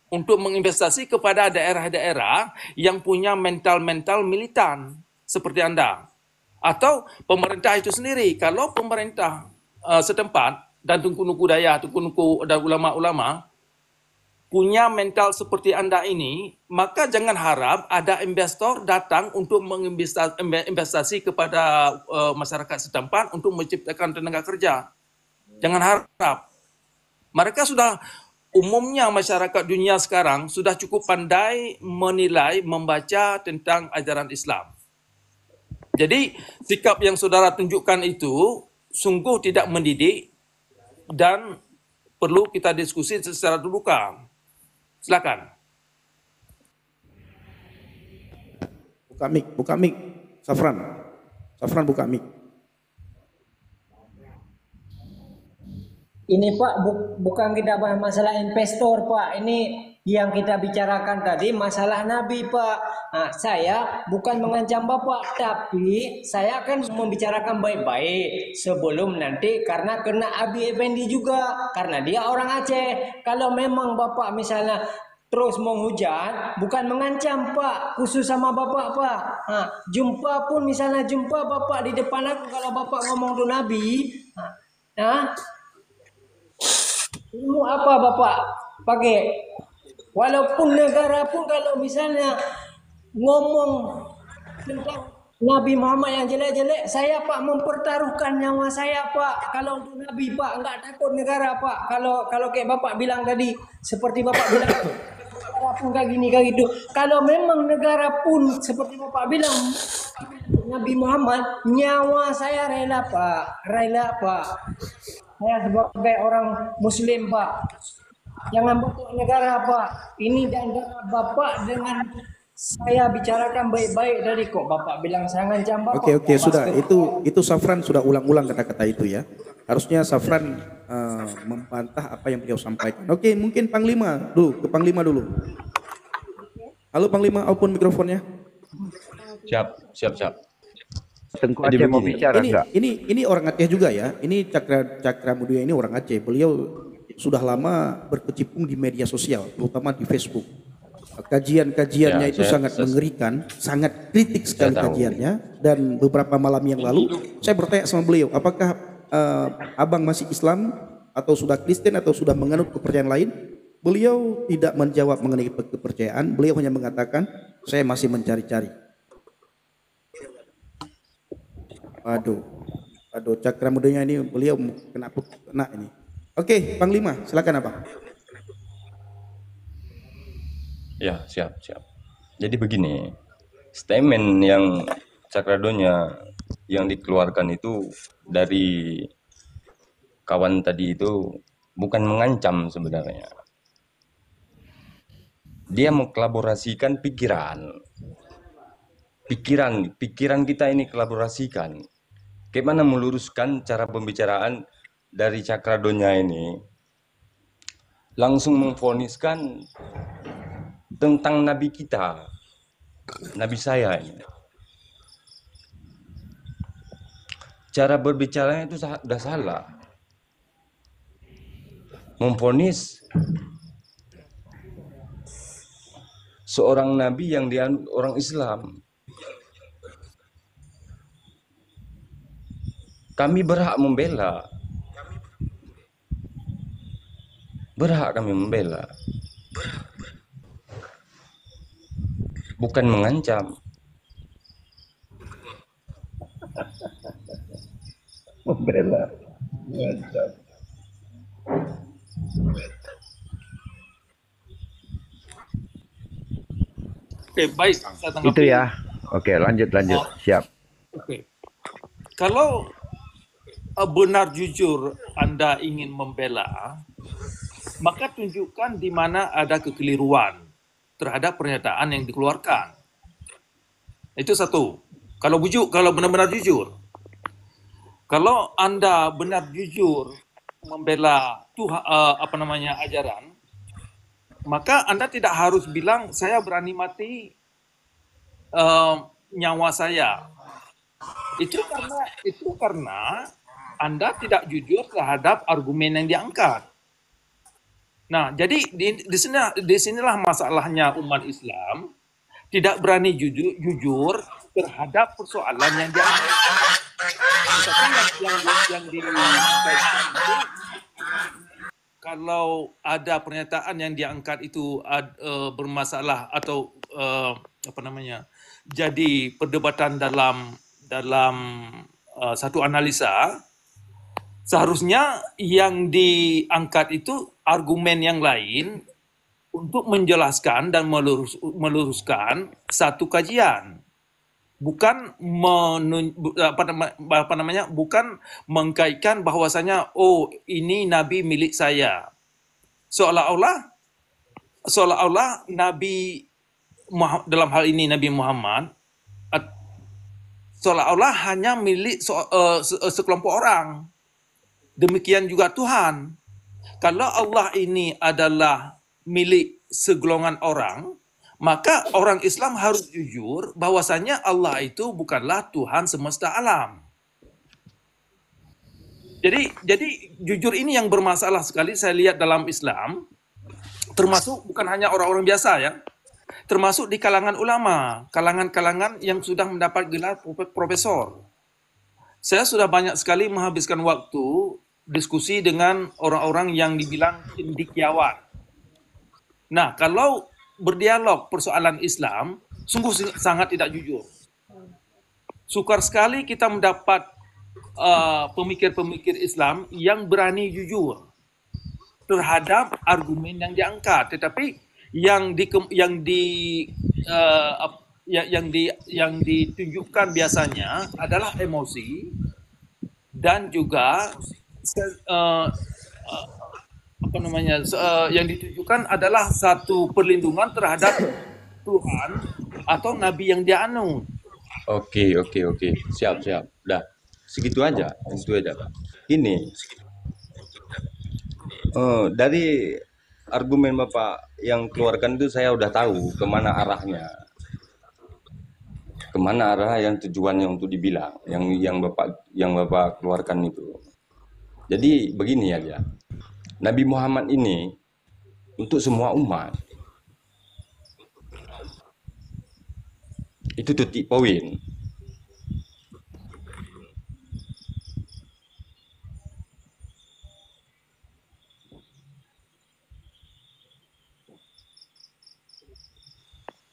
untuk menginvestasi kepada daerah-daerah yang punya mental-mental militan seperti Anda. Atau pemerintah itu sendiri. Kalau pemerintah setempat dan Tunku Daya, Tunku dan ulama-ulama punya mental seperti Anda ini, maka jangan harap ada investor datang untuk menginvestasi kepada masyarakat setempat untuk menciptakan tenaga kerja. Jangan harap. Mereka sudah, umumnya masyarakat dunia sekarang sudah cukup pandai menilai, membaca tentang ajaran Islam. Jadi sikap yang saudara tunjukkan itu sungguh tidak mendidik dan perlu kita diskusi secara terbuka. Silakan. Buka mic. Safran buka mic. Ini Pak, bukan kita bahas masalah investor Pak. Ini yang kita bicarakan tadi masalah Nabi Pak. Nah, saya bukan mengancam Bapak, tapi saya akan membicarakan baik-baik sebelum nanti karena kena Abi Effendi juga. Karena dia orang Aceh. Kalau memang Bapak misalnya terus menghujat, bukan mengancam Pak, khusus sama Bapak Pak. Nah, jumpa pun misalnya jumpa Bapak di depan aku, kalau Bapak ngomong tuh Nabi, nah, ilmu apa Bapak pakai? Walaupun negara pun kalau misalnya ngomong tentang Nabi Muhammad yang jelek-jelek, saya Pak mempertaruhkan nyawa saya Pak. Kalau untuk Nabi Pak, enggak takut negara Pak. Kalau kayak Bapak bilang tadi, seperti Bapak bilang, negara pun kayak gini kayak gitu. Kalau memang negara pun seperti Bapak bilang, Nabi Muhammad, nyawa saya rela Pak. Saya sebagai orang Muslim Pak, jangan bentuk negara Pak. Ini dan Bapak dengan saya bicarakan baik-baik dari kok Bapak bilang saya ngancam Bapak. Oke, sudah. Itu Safran sudah ulang-ulang kata-kata itu ya. Harusnya Safran membantah apa yang beliau sampaikan. Oke, mungkin Panglima dulu, ke Panglima dulu. Halo Panglima, open mikrofonnya. Siap. Tengku Jadi Aceh mau begini, bicara enggak? Ini orang Aceh juga ya. Ini Cakra Mudia ini orang Aceh. Beliau sudah lama berkecimpung di media sosial, terutama di Facebook. Kajian-kajiannya Ya, itu sangat mengerikan, sangat kritik sekali tahu. kajiannya. Dan beberapa malam yang lalu saya bertanya sama beliau, apakah abang masih Islam atau sudah Kristen atau sudah menganut kepercayaan lain? Beliau tidak menjawab mengenai kepercayaan. Beliau hanya mengatakan saya masih mencari-cari. Aduh, Cakra Mudanya ini beliau kena ini. Oke, Panglima, silakan apa? Ya, siap. Jadi begini, statement yang Cakradonya yang dikeluarkan itu dari kawan tadi itu bukan mengancam sebenarnya. Dia mengkolaborasikan pikiran kita ini kolaborasikan. Bagaimana meluruskan cara pembicaraan dari Cakradonya ini langsung memvoniskan tentang Nabi kita, Nabi saya ini. Cara berbicaranya itu sudah salah. Memvonis seorang Nabi yang dianut orang Islam. Kami berhak membela. Bukan mengancam. Membela. Oke, baik. Saya tanggapi. Itu ya. Oke, lanjut. Siap. Oke. Kalau benar jujur Anda ingin membela, maka tunjukkan di mana ada kekeliruan terhadap pernyataan yang dikeluarkan. Itu satu. Kalau benar-benar jujur. Kalau Anda benar jujur membela Tuhan, ajaran, maka Anda tidak harus bilang saya berani mati nyawa saya. Itu karena Anda tidak jujur terhadap argumen yang diangkat. Nah, jadi di sinilah masalahnya umat Islam tidak berani jujur terhadap persoalan yang diangkat. Tapi yang dikaitkan itu, kalau ada pernyataan yang diangkat itu bermasalah atau jadi perdebatan dalam satu analisa, seharusnya yang diangkat itu argumen yang lain untuk menjelaskan dan meluruskan satu kajian, bukan bukan mengkaitkan bahwasanya oh ini nabi milik saya, seolah-olah nabi dalam hal ini Nabi Muhammad seolah-olah hanya milik sekelompok orang. Demikian juga Tuhan. Kalau Allah ini adalah milik segolongan orang, maka orang Islam harus jujur bahwasanya Allah itu bukanlah Tuhan semesta alam. Jadi jujur ini yang bermasalah sekali saya lihat dalam Islam, termasuk bukan hanya orang-orang biasa ya, termasuk di kalangan ulama, kalangan yang sudah mendapat gelar profesor. Saya sudah banyak sekali menghabiskan waktu diskusi dengan orang-orang yang dibilang cendekiawan. Nah, kalau berdialog persoalan Islam, sungguh sangat tidak jujur. Sukar sekali kita mendapat pemikir-pemikir Islam yang berani jujur terhadap argumen yang diangkat, tetapi yang ditunjukkan biasanya adalah emosi dan juga yang ditunjukkan adalah satu perlindungan terhadap Tuhan atau Nabi yang dianut. Oke. Siap. Dah, segitu aja, Pak. Ini dari argumen Bapak yang keluarkan itu saya udah tahu kemana arahnya. Kemana arah yang tujuannya untuk dibilang, yang Bapak keluarkan itu. Jadi begini aja. Nabi Muhammad ini untuk semua umat. Itu titik poin.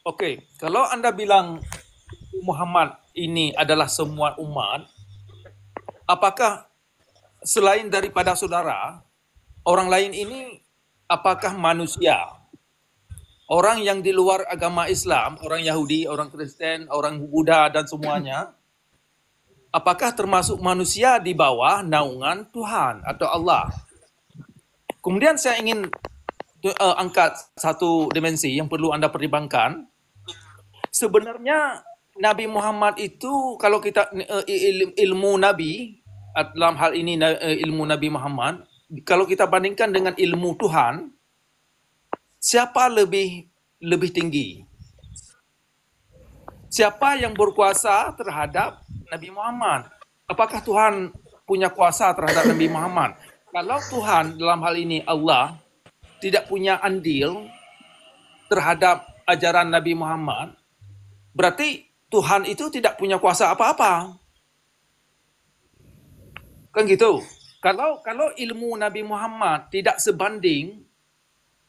Oke, kalau Anda bilang Muhammad ini adalah semua umat, apakah selain daripada saudara, orang lain ini apakah manusia? Orang yang di luar agama Islam, orang Yahudi, orang Kristen, orang Buddha dan semuanya, apakah termasuk manusia di bawah naungan Tuhan atau Allah? Kemudian saya ingin angkat satu dimensi yang perlu Anda pertimbangkan. Sebenarnya Nabi Muhammad itu, kalau kita ilmu Nabi, dalam hal ini ilmu Nabi Muhammad, kalau kita bandingkan dengan ilmu Tuhan, siapa lebih tinggi? Siapa yang berkuasa terhadap Nabi Muhammad? Apakah Tuhan punya kuasa terhadap Nabi Muhammad? Kalau Tuhan dalam hal ini Allah tidak punya andil terhadap ajaran Nabi Muhammad, berarti Tuhan itu tidak punya kuasa apa-apa. Kan gitu. Kalau ilmu Nabi Muhammad tidak sebanding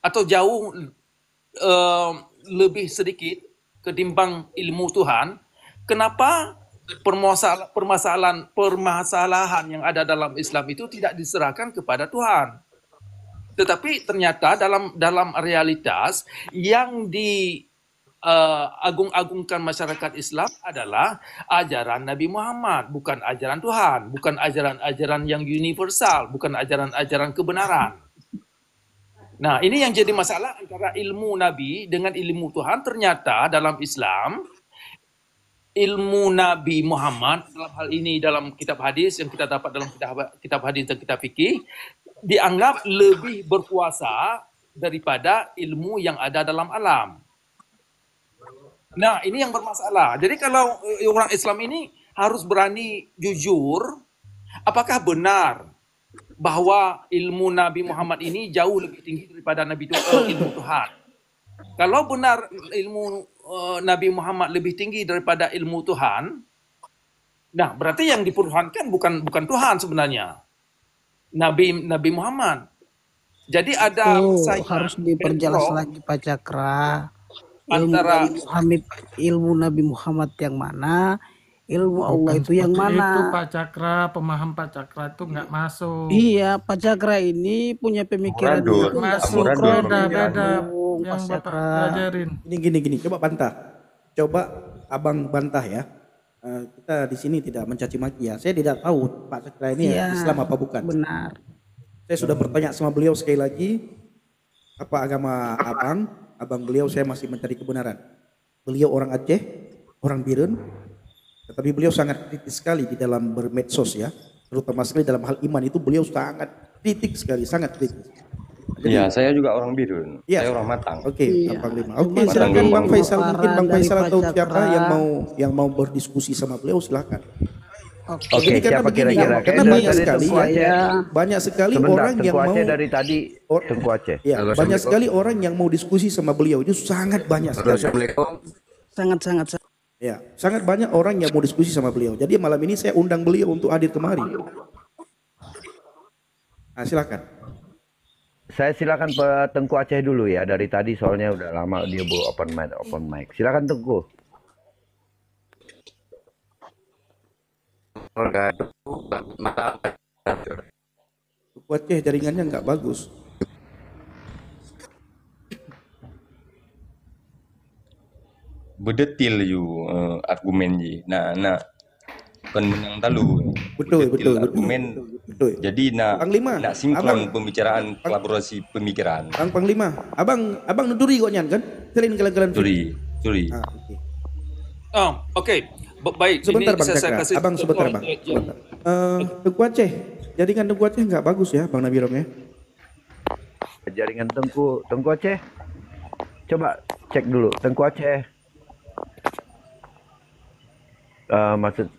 atau jauh lebih sedikit ketimbang ilmu Tuhan, kenapa permasalahan yang ada dalam Islam itu tidak diserahkan kepada Tuhan? Tetapi ternyata dalam realitas yang agung-agungkan masyarakat Islam adalah ajaran Nabi Muhammad, bukan ajaran Tuhan, bukan ajaran-ajaran yang universal, bukan ajaran-ajaran kebenaran. Nah, ini yang jadi masalah antara ilmu Nabi dengan ilmu Tuhan. Ternyata dalam Islam, ilmu Nabi Muhammad, dalam hal ini dalam kitab hadis yang kita dapat dalam kitab hadis dan kitab fikih, dianggap lebih berkuasa daripada ilmu yang ada dalam alam. Nah, ini yang bermasalah. Jadi kalau orang Islam ini harus berani jujur, apakah benar bahwa ilmu Nabi Muhammad ini jauh lebih tinggi daripada ilmu Tuhan? Kalau benar ilmu Nabi Muhammad lebih tinggi daripada ilmu Tuhan, nah berarti yang dipertuhankan bukan Tuhan sebenarnya, Nabi Muhammad. Jadi ada harus diperjelas lagi Pak Cakra. Antara ilmu Nabi Muhammad yang mana, ilmu Allah itu yang mana? Itu Pak Cakra, pemaham Pak Cakra itu nggak masuk. Iya, Pak Cakra ini punya pemikiran Amburadul. itu nggak Masuk, sinkron beda dengan yang Pak Bapak Cakra. pelajarin. Gini, coba bantah. Coba abang bantah ya. Kita di sini tidak mencaci maki ya. Saya tidak tahu Pak Cakra ini Iya, Islam apa bukan. Benar. Saya sudah bertanya sama beliau sekali lagi, apa agama abang? Abang beliau saya masih mencari kebenaran. Beliau orang Aceh, orang Birun, tetapi beliau sangat kritis sekali di dalam bermedsos ya. Terutama sekali dalam hal iman itu beliau sangat kritik sekali, sangat kritis. Iya, saya juga orang Birun. Iya. Saya orang Matang. Oke, Iya. Bang Lima. Oke, Cuma silakan dari Bang Faisal. Mungkin Bang paparan Faisal dari atau Pak siapa Cakra. yang mau berdiskusi sama beliau silakan. Oke. Oke, Jadi karena siapa begini, kira-kira? karena Kayaknya banyak dari sekali, Tengku Aceh. banyak sekali Sebentar, orang yang Tengku mau Aceh dari tadi. Or- Tengku Aceh. ya, Halo, banyak Assalamualaikum. sekali orang yang mau diskusi sama beliau itu sangat banyak Halo, sekali. Assalamualaikum. Sangat. Ya, sangat banyak orang yang mau diskusi sama beliau. Jadi malam ini saya undang beliau untuk hadir kemari. Nah, silakan. Saya silakan Pak Tengku Aceh dulu ya. Dari tadi soalnya udah lama dia bawa open mic. Silakan Tengku. Aceh jaringannya nggak bagus. Bedetil argumen ji. Nah kan menang talu. Betul. Argumen. Betul. Jadi Panglima, nak sinkron abang- pembicaraan kolaborasi pemikiran. Bang Panglima, abang nuduri kok nyan kan? Selain kalian Suri. Ah, oke. Oke. Baik. Sebentar Ini Bang saya Cakra, kasih abang sebentar contoh. Bang. Sebentar. Tengku Aceh, jaringan Tengku Aceh nggak bagus ya Bang Nabirong ya? Jaringan Tengku Aceh. Coba cek dulu Tengku Aceh. Maksud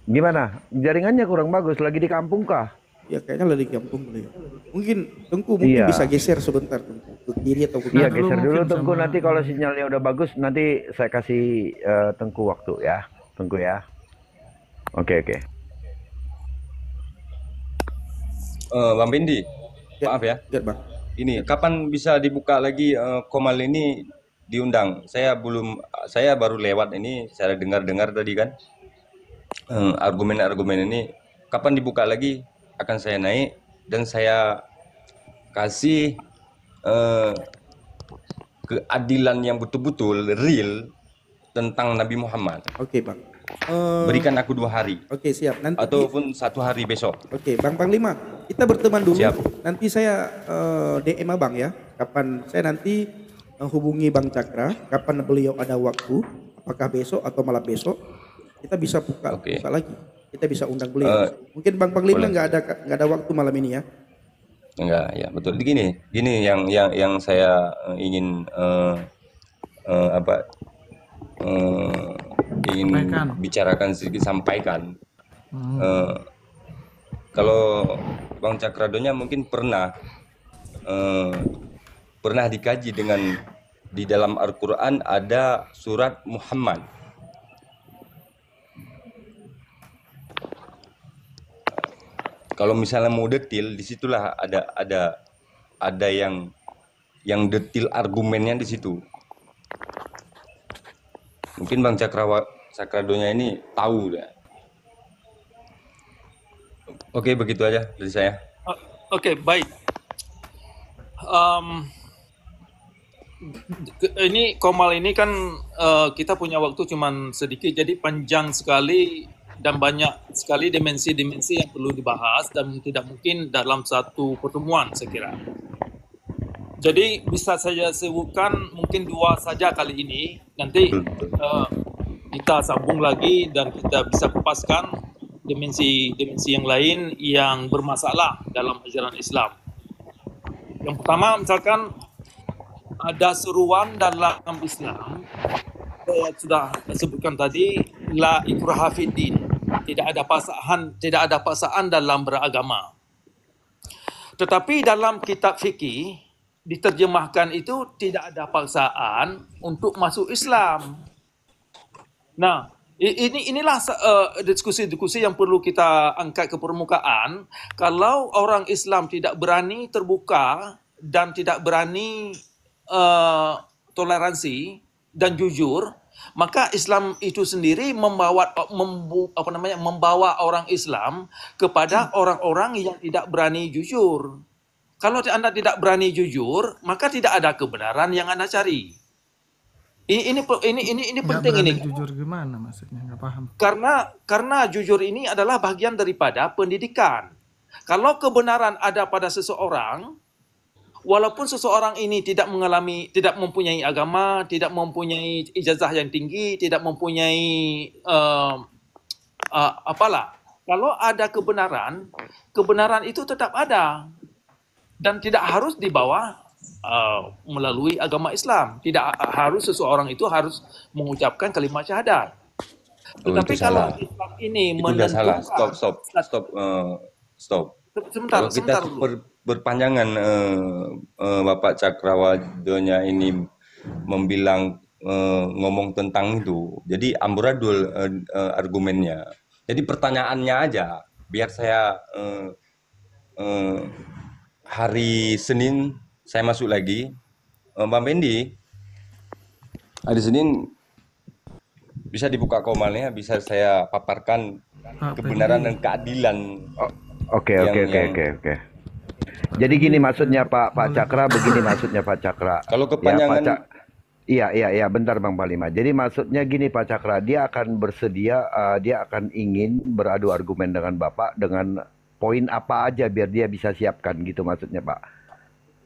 gimana? Jaringannya kurang bagus. Lagi di kampung kah? Ya kayaknya lagi kampung beliau. Mungkin Tengku Iya. bisa geser sebentar Tengku ke kiri atau ke Iya, kanan. dulu geser dulu mungkin Tengku. sama- Nanti kalau sinyalnya udah bagus, nanti saya kasih Tengku waktu ya. Tengku ya. Oke. Bang Bendi, Ya. maaf ya. Lihat Bang. Ini kapan bisa dibuka lagi Komal ini diundang? Saya baru lewat ini, saya dengar tadi kan argumen-argumen ini. Kapan dibuka lagi? Akan saya naik dan saya kasih keadilan yang betul-betul real tentang Nabi Muhammad. Oke Bang. Berikan aku 2 hari Oke siap. Nanti ataupun 1 hari besok. Oke, Bang Panglima, kita berteman dulu. Siap. Nanti saya DM Abang ya. Kapan saya nanti hubungi Bang Cakra, kapan beliau ada waktu, apakah besok atau malam besok, kita bisa buka Oke. lagi. Kita bisa undang beliau. Mungkin Bang Panglima boleh. nggak ada waktu malam ini ya. Enggak, ya betul. Gini yang saya ingin ingin Sampaikan. bicarakan sedikit, sampaikan. Kalau Bang Cakradonya mungkin pernah dikaji dengan di dalam Al-Quran ada surat Muhammad. Kalau misalnya mau detil, disitulah ada yang detil argumennya di situ. Mungkin Bang Cakradonya ini tahu ya. Oke, begitu aja dari saya. Oke, baik. Ini Komal ini kan kita punya waktu cuman sedikit, jadi panjang sekali dan banyak sekali dimensi-dimensi yang perlu dibahas dan tidak mungkin dalam satu pertemuan saya kira. Jadi bisa saya sebutkan mungkin 2 saja kali ini. Nanti kita sambung lagi dan kita bisa kupaskan dimensi yang lain yang bermasalah dalam ajaran Islam. Yang pertama, misalkan ada seruan dalam Islam, saya sudah sebutkan tadi, la ikraha fiddin, tidak ada paksaan dalam beragama. Tetapi dalam kitab fikih diterjemahkan itu tidak ada paksaan untuk masuk Islam. Nah, inilah diskusi-diskusi yang perlu kita angkat ke permukaan. Kalau orang Islam tidak berani terbuka dan tidak berani toleransi dan jujur, maka Islam itu sendiri membawa orang Islam kepada orang-orang yang tidak berani jujur. Kalau Anda tidak berani jujur, maka tidak ada kebenaran yang Anda cari. Ini Nggak penting berani ini. jujur gimana maksudnya? Nggak paham. Karena jujur ini adalah bagian daripada pendidikan. Kalau kebenaran ada pada seseorang, walaupun seseorang ini tidak mempunyai agama, tidak mempunyai ijazah yang tinggi, tidak mempunyai apalah. Kalau ada kebenaran itu tetap ada dan tidak harus dibawa melalui agama Islam. Tidak harus seseorang itu harus mengucapkan kalimat syahadat. Tetapi kalau Islam ini Itu udah salah. menentukan Stop. sebentar Kalau kita dulu. berpanjangan Bapak Cakrawardonya ini membilang ngomong tentang itu, jadi amburadul argumennya. Jadi pertanyaannya aja, biar saya hari Senin saya masuk lagi, Bang Bendi, hari Senin bisa dibuka komalnya, bisa saya paparkan kebenaran dan keadilan. Oke. Jadi gini maksudnya Pak Cakra, begini maksudnya Pak Cakra. Kalau kepanjangan Iya, bentar Bang Palima. Jadi maksudnya gini Pak Cakra, dia akan bersedia, dia akan ingin beradu argumen dengan Bapak dengan poin apa aja biar dia bisa siapkan gitu maksudnya Pak.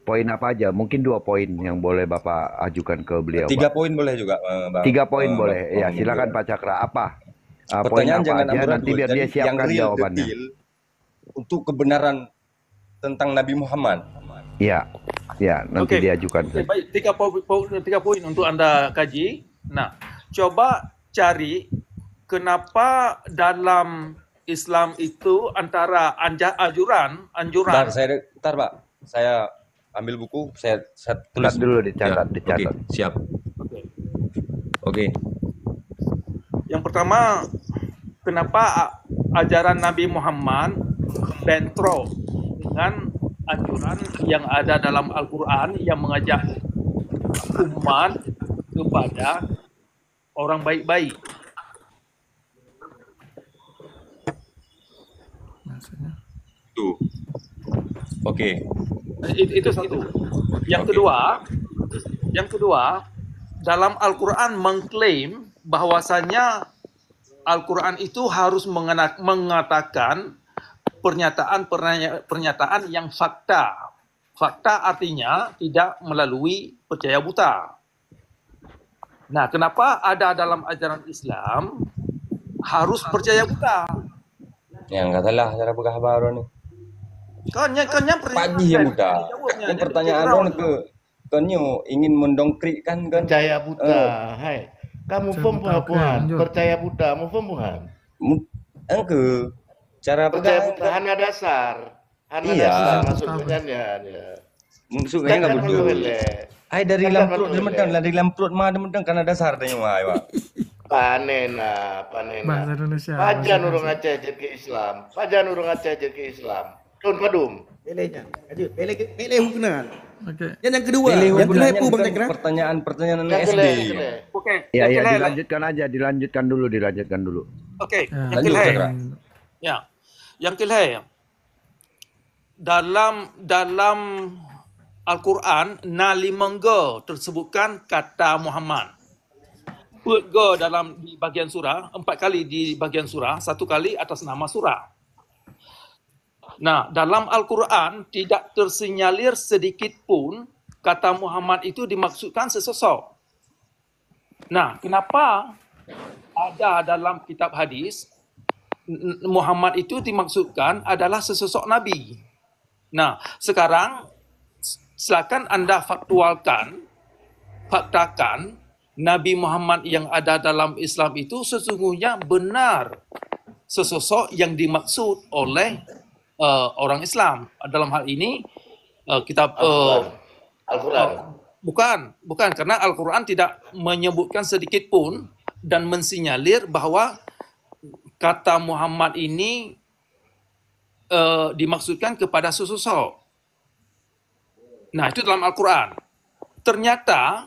Poin apa aja? Mungkin 2 poin yang boleh Bapak ajukan ke beliau. 3 Pak. poin boleh juga, Bang. 3 poin boleh. Ya, Bang. silakan Pak Cakra. Apa? Poin Pertanyaan apa jangan aja amburadul. nanti biar Jadi dia siapkan yang real, jawabannya. detail untuk kebenaran tentang Nabi Muhammad. Iya, nanti Oke. diajukan. Oke, baik, 3 poin untuk Anda kaji. Nah, coba cari kenapa dalam Islam itu antara anjuran Bentar, Pak. Saya ambil buku, saya tulis Dulu dicatat. Oke, siap. Oke. Yang pertama, kenapa ajaran Nabi Muhammad bentrok dengan anjuran yang ada dalam Al-Quran yang mengajak umat kepada orang baik-baik. Maksudnya. Tuh. Oke. Itu satu. Yang kedua, dalam Al-Quran mengklaim bahwasanya Al-Quran itu harus mengatakan pernyataan yang fakta. Fakta artinya tidak melalui percaya buta. Nah, kenapa ada dalam ajaran Islam harus percaya buta? Ya enggak salah cara berkabar nih. Kan Pagi yang muda. Yang pertanyaan kenyo ingin mendongkrikkan kan Percaya buta, hai. Kamu pembuhan, percaya buta, mau pembuhan. Engke cara Percaya buta hanya dasar. Hanya dasar maksudnya ya. Maksudnya enggak betul. Ai dari lamprut mah demedeng karena dasar tanya mah, Pak. Panena. Bahasa Indonesia. Pajan urung Aceh ke Islam. Tun padum. Pilihnya. Pilih hukuman. Oke. Yang kedua, yang kedua Bang Cakra. Pertanyaan SD. Oke. Ya, dilanjutkan dulu. Oke. Lanjut, Cakra. Ya. Yang kelima, dalam Al-Quran nalimenggo tersebutkan kata Muhammad. Go di bagian surah, 4 kali di bagian surah, 1 kali atas nama surah. Nah, dalam Al-Quran tidak tersinyalir sedikit pun kata Muhammad itu dimaksudkan sesosok. Nah, kenapa ada dalam kitab hadis Muhammad itu dimaksudkan adalah sesosok nabi. Nah, sekarang silakan Anda faktakan Nabi Muhammad yang ada dalam Islam itu sesungguhnya benar sesosok yang dimaksud oleh orang Islam. Dalam hal ini kitab Al-Quran. bukan karena Al-Quran tidak menyebutkan sedikit pun dan mensinyalir bahwa kata Muhammad ini dimaksudkan kepada sesosok. Nah, itu dalam Al-Quran. Ternyata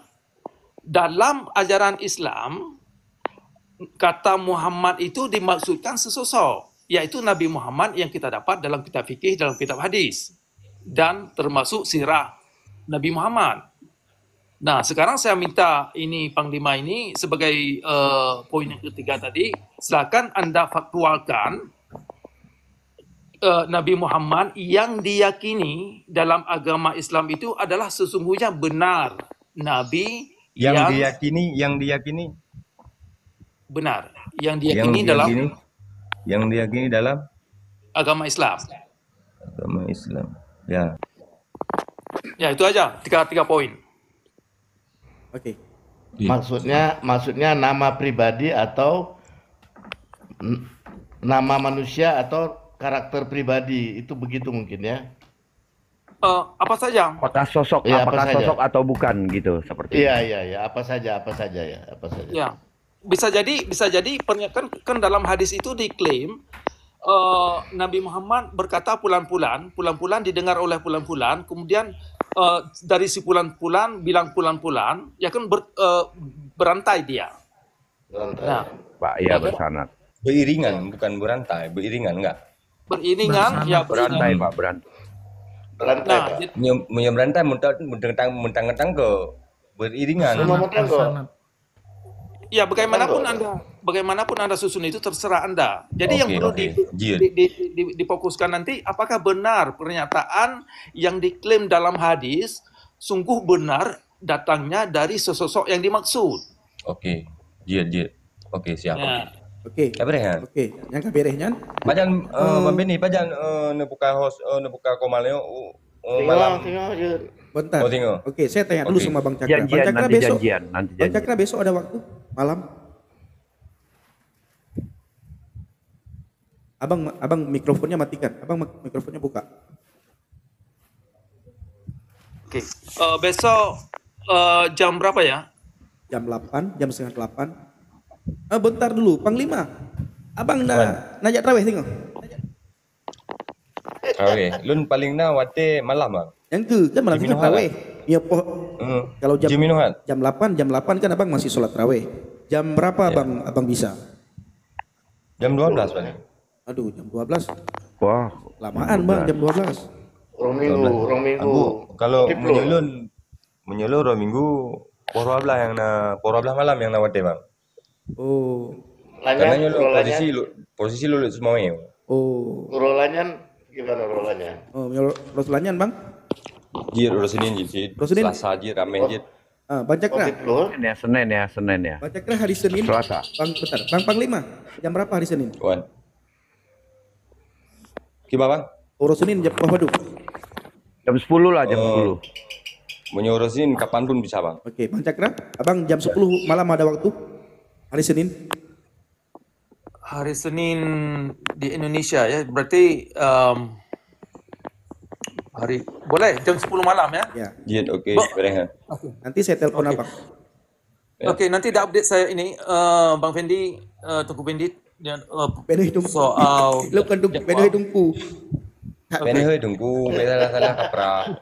dalam ajaran Islam kata Muhammad itu dimaksudkan sesosok, yaitu Nabi Muhammad yang kita dapat dalam kitab fikih, dalam kitab hadis, dan termasuk sirah Nabi Muhammad. Nah, sekarang saya minta ini Panglima ini sebagai poin yang ketiga tadi, silakan Anda faktualkan Nabi Muhammad yang diyakini dalam agama Islam itu adalah sesungguhnya benar Nabi Yang diyakini benar, yang diyakini dalam agama Islam. Agama Islam. Ya. Ya, itu aja tiga poin. Oke. Maksudnya nama pribadi atau nama manusia atau karakter pribadi, itu begitu mungkin ya? Apa saja? Apakah sosok, Ya, apakah apa sosok saja? atau bukan gitu seperti Iya, itu. iya, apa saja ya, apa saja. Ya, bisa jadi kan dalam hadis itu diklaim Nabi Muhammad berkata pulan-pulan didengar oleh pulan-pulan, kemudian dari si pulan-pulan bilang pulan-pulan, ya kan berantai dia. Nah, Pak, ya bersanad. Beriringan, bukan berantai. Beriringan enggak? beriringan, ya Berantai, beriringan. Pak, berantai. Berantai, Nah, Pak. Punya berantai mentang-mentang ke beriringan. Semua mentanggo. ya bagaimanapun Anda susun itu terserah Anda. Jadi yang perlu difokuskan nanti, apakah benar pernyataan yang diklaim dalam hadis sungguh benar datangnya dari sesosok yang dimaksud. Oke. Jir. Oke, siap. Ya. Oke. Kabarnya. Oke, yang kabarnya. Pajan Bang Beni, pajan nebuka host nebuka komaleo malam. Tengok aja. Bentar. Oh, tengok. Oke, saya tanya dulu Oke. sama Bang Cakra. Bang Janjian, Cakra nanti besok. janjian, nanti Bang janjian. Cakra besok ada waktu malam? Abang mikrofonnya matikan. Abang mikrofonnya buka. Oke. Besok jam berapa ya? Jam 8, jam setengah 8. Bentar dulu, Panglima. Abang najak tarawih tengok. Oke, lun paling na wate malam bang. Yang tu kan malam tengah tarawih. Ya kalau jam 8 kan abang masih sholat tarawih. Jam berapa abang bisa? Jam 12 paling. Aduh, jam 12. Wah, Lamaan bang, jam 12. Orang minggu. Aku kalau Tiplur. menyelur orang minggu poro belah yang na malam yang na wate bang. Oh. Karena posisi lu semuanya. Oh. Rolanyan gimana rolannya? Oh, Rosulanyan bang? Jir Senin jir. Senin? Selasa jir rame jir. Bang Cakra. Senin ya. Bang Cakra hari Senin. Selasa. Bang Panglima. Jam berapa hari Senin? Wan. Gimana bang? Oro Senin jam berapa? Jam 10 lah, jam 10. Menyuruh Senin kapanpun bisa bang. Oke, Bang Cakra. Abang jam 10 malam ada waktu? Hari Senin? Hari Senin di Indonesia ya, berarti boleh jam 10 malam ya? Ya. Jir, oke, berengan. Nanti saya telepon abang. Oke, nanti ada update saya ini Bang Fendi, Tungku Fendi dan Penuh hidungku. soal Lu kan penuh hidungku. Pene hơi tunggu, salah kapra.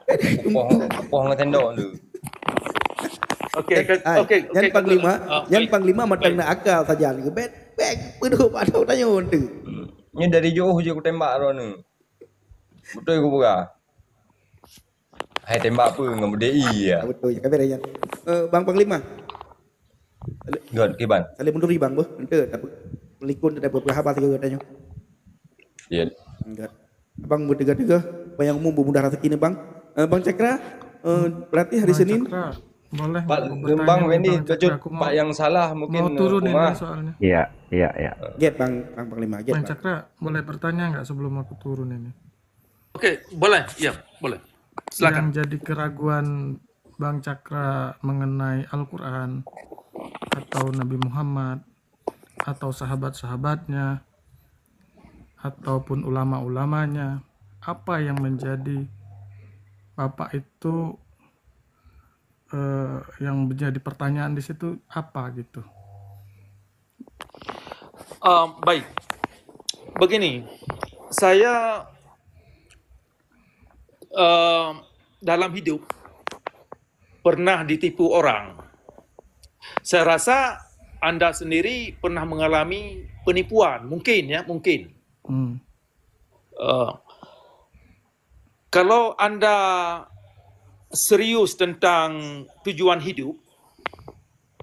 Pohon tendo tu. Yang Panglima matang nak akal saja. Bek penuh pada tanya tu. Ni dari jauh je aku tembak ron ni. Betul aku buka. Hai tembak apa dengan BDI ya. Betul ya kabarnya. Bang Panglima. God, kiban. Saling mundur bang boh. Ente tak melikun tak berapa tiga katanya. Ya. Enggak. Abang berdega-dega bayang umum mudah rezeki ni bang. Bang Cakra berarti hari Senin Boleh Pak nggak aku bertanya Bang nih Wendy, Bang Cakra? Pecut, Aku Pak yang salah mungkin mau turun ini Umar. soalnya. Iya, iya, iya. Get Bang Panglima, get Bang Bang. Cakra, boleh bertanya nggak sebelum aku turun ini? Oke, boleh. Ya, boleh. Yang Silakan. jadi keraguan Bang Cakra mengenai Al-Quran atau Nabi Muhammad atau sahabat-sahabatnya ataupun ulama-ulamanya, apa yang menjadi Bapak itu yang menjadi pertanyaan di situ apa gitu? Baik. Begini, saya dalam hidup pernah ditipu orang. Saya rasa Anda sendiri pernah mengalami penipuan, mungkin ya, mungkin. Kalau Anda serius tentang tujuan hidup,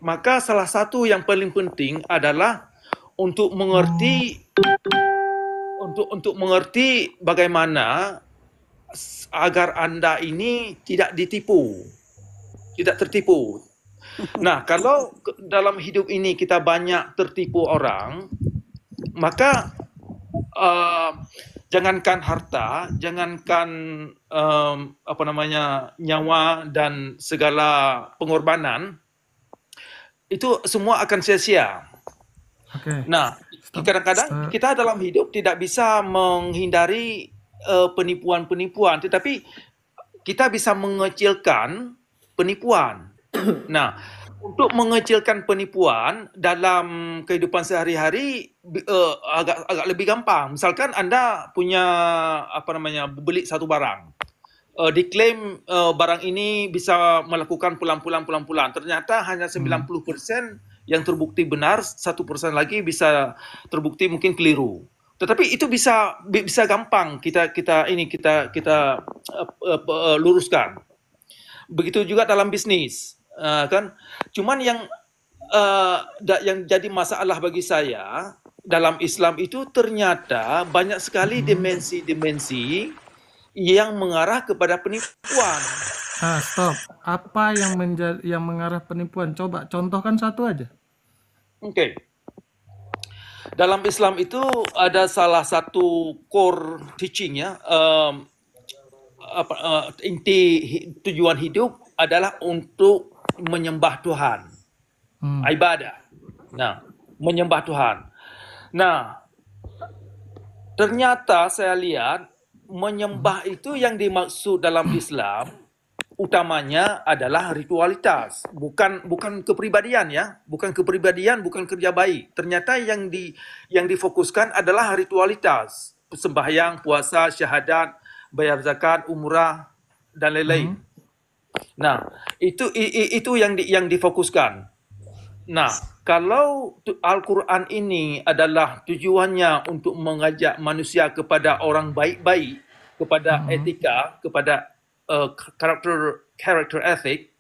maka salah satu yang paling penting adalah untuk mengerti bagaimana agar Anda ini tidak tertipu. Nah, kalau dalam hidup ini kita banyak tertipu orang, maka jangankan harta, jangankan nyawa dan segala pengorbanan, itu semua akan sia-sia. Nah, kadang-kadang kita dalam hidup tidak bisa menghindari penipuan-penipuan, tetapi kita bisa mengecilkan penipuan. Nah, untuk mengecilkan penipuan dalam kehidupan sehari-hari agak lebih gampang. Misalkan Anda punya beli satu barang, diklaim barang ini bisa melakukan pulang-pulang. Ternyata hanya 90% yang terbukti benar, 1% lagi bisa terbukti mungkin keliru. Tetapi itu bisa gampang kita luruskan. Begitu juga dalam bisnis, kan? Cuman yang jadi masalah bagi saya dalam Islam itu ternyata banyak sekali dimensi-dimensi yang mengarah kepada penipuan. Stop. Apa yang mengarah penipuan? Coba contohkan satu aja. Oke. Dalam Islam itu ada salah satu core teaching ya, inti tujuan hidup adalah untuk menyembah Tuhan, ibadah. Nah, menyembah Tuhan. Nah, ternyata saya lihat menyembah itu yang dimaksud dalam Islam utamanya adalah ritualitas, bukan kepribadian ya, bukan kerja baik. Ternyata yang difokuskan adalah ritualitas, sembahyang, puasa, syahadat, bayar zakat, umrah dan lain-lain. Nah, itu yang difokuskan. Nah, kalau Al-Quran ini adalah tujuannya untuk mengajak manusia kepada orang baik-baik, kepada etika, kepada character ethic,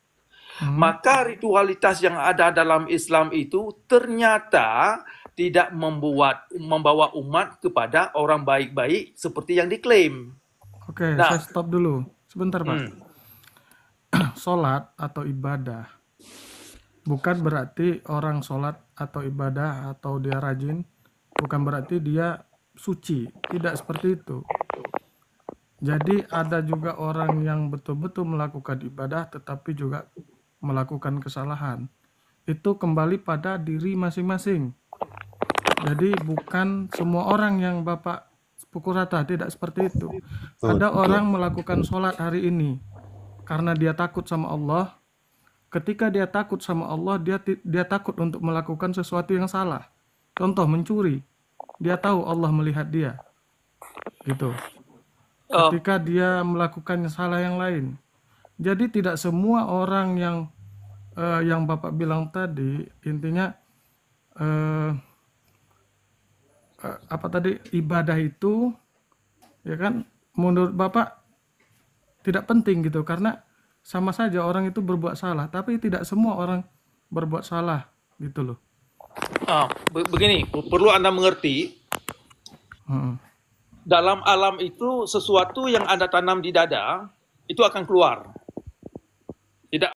maka ritualitas yang ada dalam Islam itu ternyata tidak membawa umat kepada orang baik-baik seperti yang diklaim. Oke, saya stop dulu. Sebentar, Pak. Sholat atau ibadah bukan berarti orang sholat atau ibadah atau dia rajin, bukan berarti dia suci. Tidak seperti itu. Jadi ada juga orang yang betul-betul melakukan ibadah tetapi juga melakukan kesalahan. Itu kembali pada diri masing-masing. Jadi bukan semua orang yang Bapak pukul rata, tidak seperti itu. Ada orang melakukan sholat hari ini karena dia takut sama Allah. Ketika dia takut sama Allah, dia takut untuk melakukan sesuatu yang salah. Contoh mencuri. Dia tahu Allah melihat dia. Gitu. Ketika dia melakukan salah yang lain. Jadi tidak semua orang yang Bapak bilang tadi, intinya ibadah itu ya kan menurut Bapak tidak penting gitu, karena sama saja orang itu berbuat salah, tapi tidak semua orang berbuat salah gitu loh. Begini, perlu Anda mengerti, dalam alam itu sesuatu yang Anda tanam di dada itu akan keluar.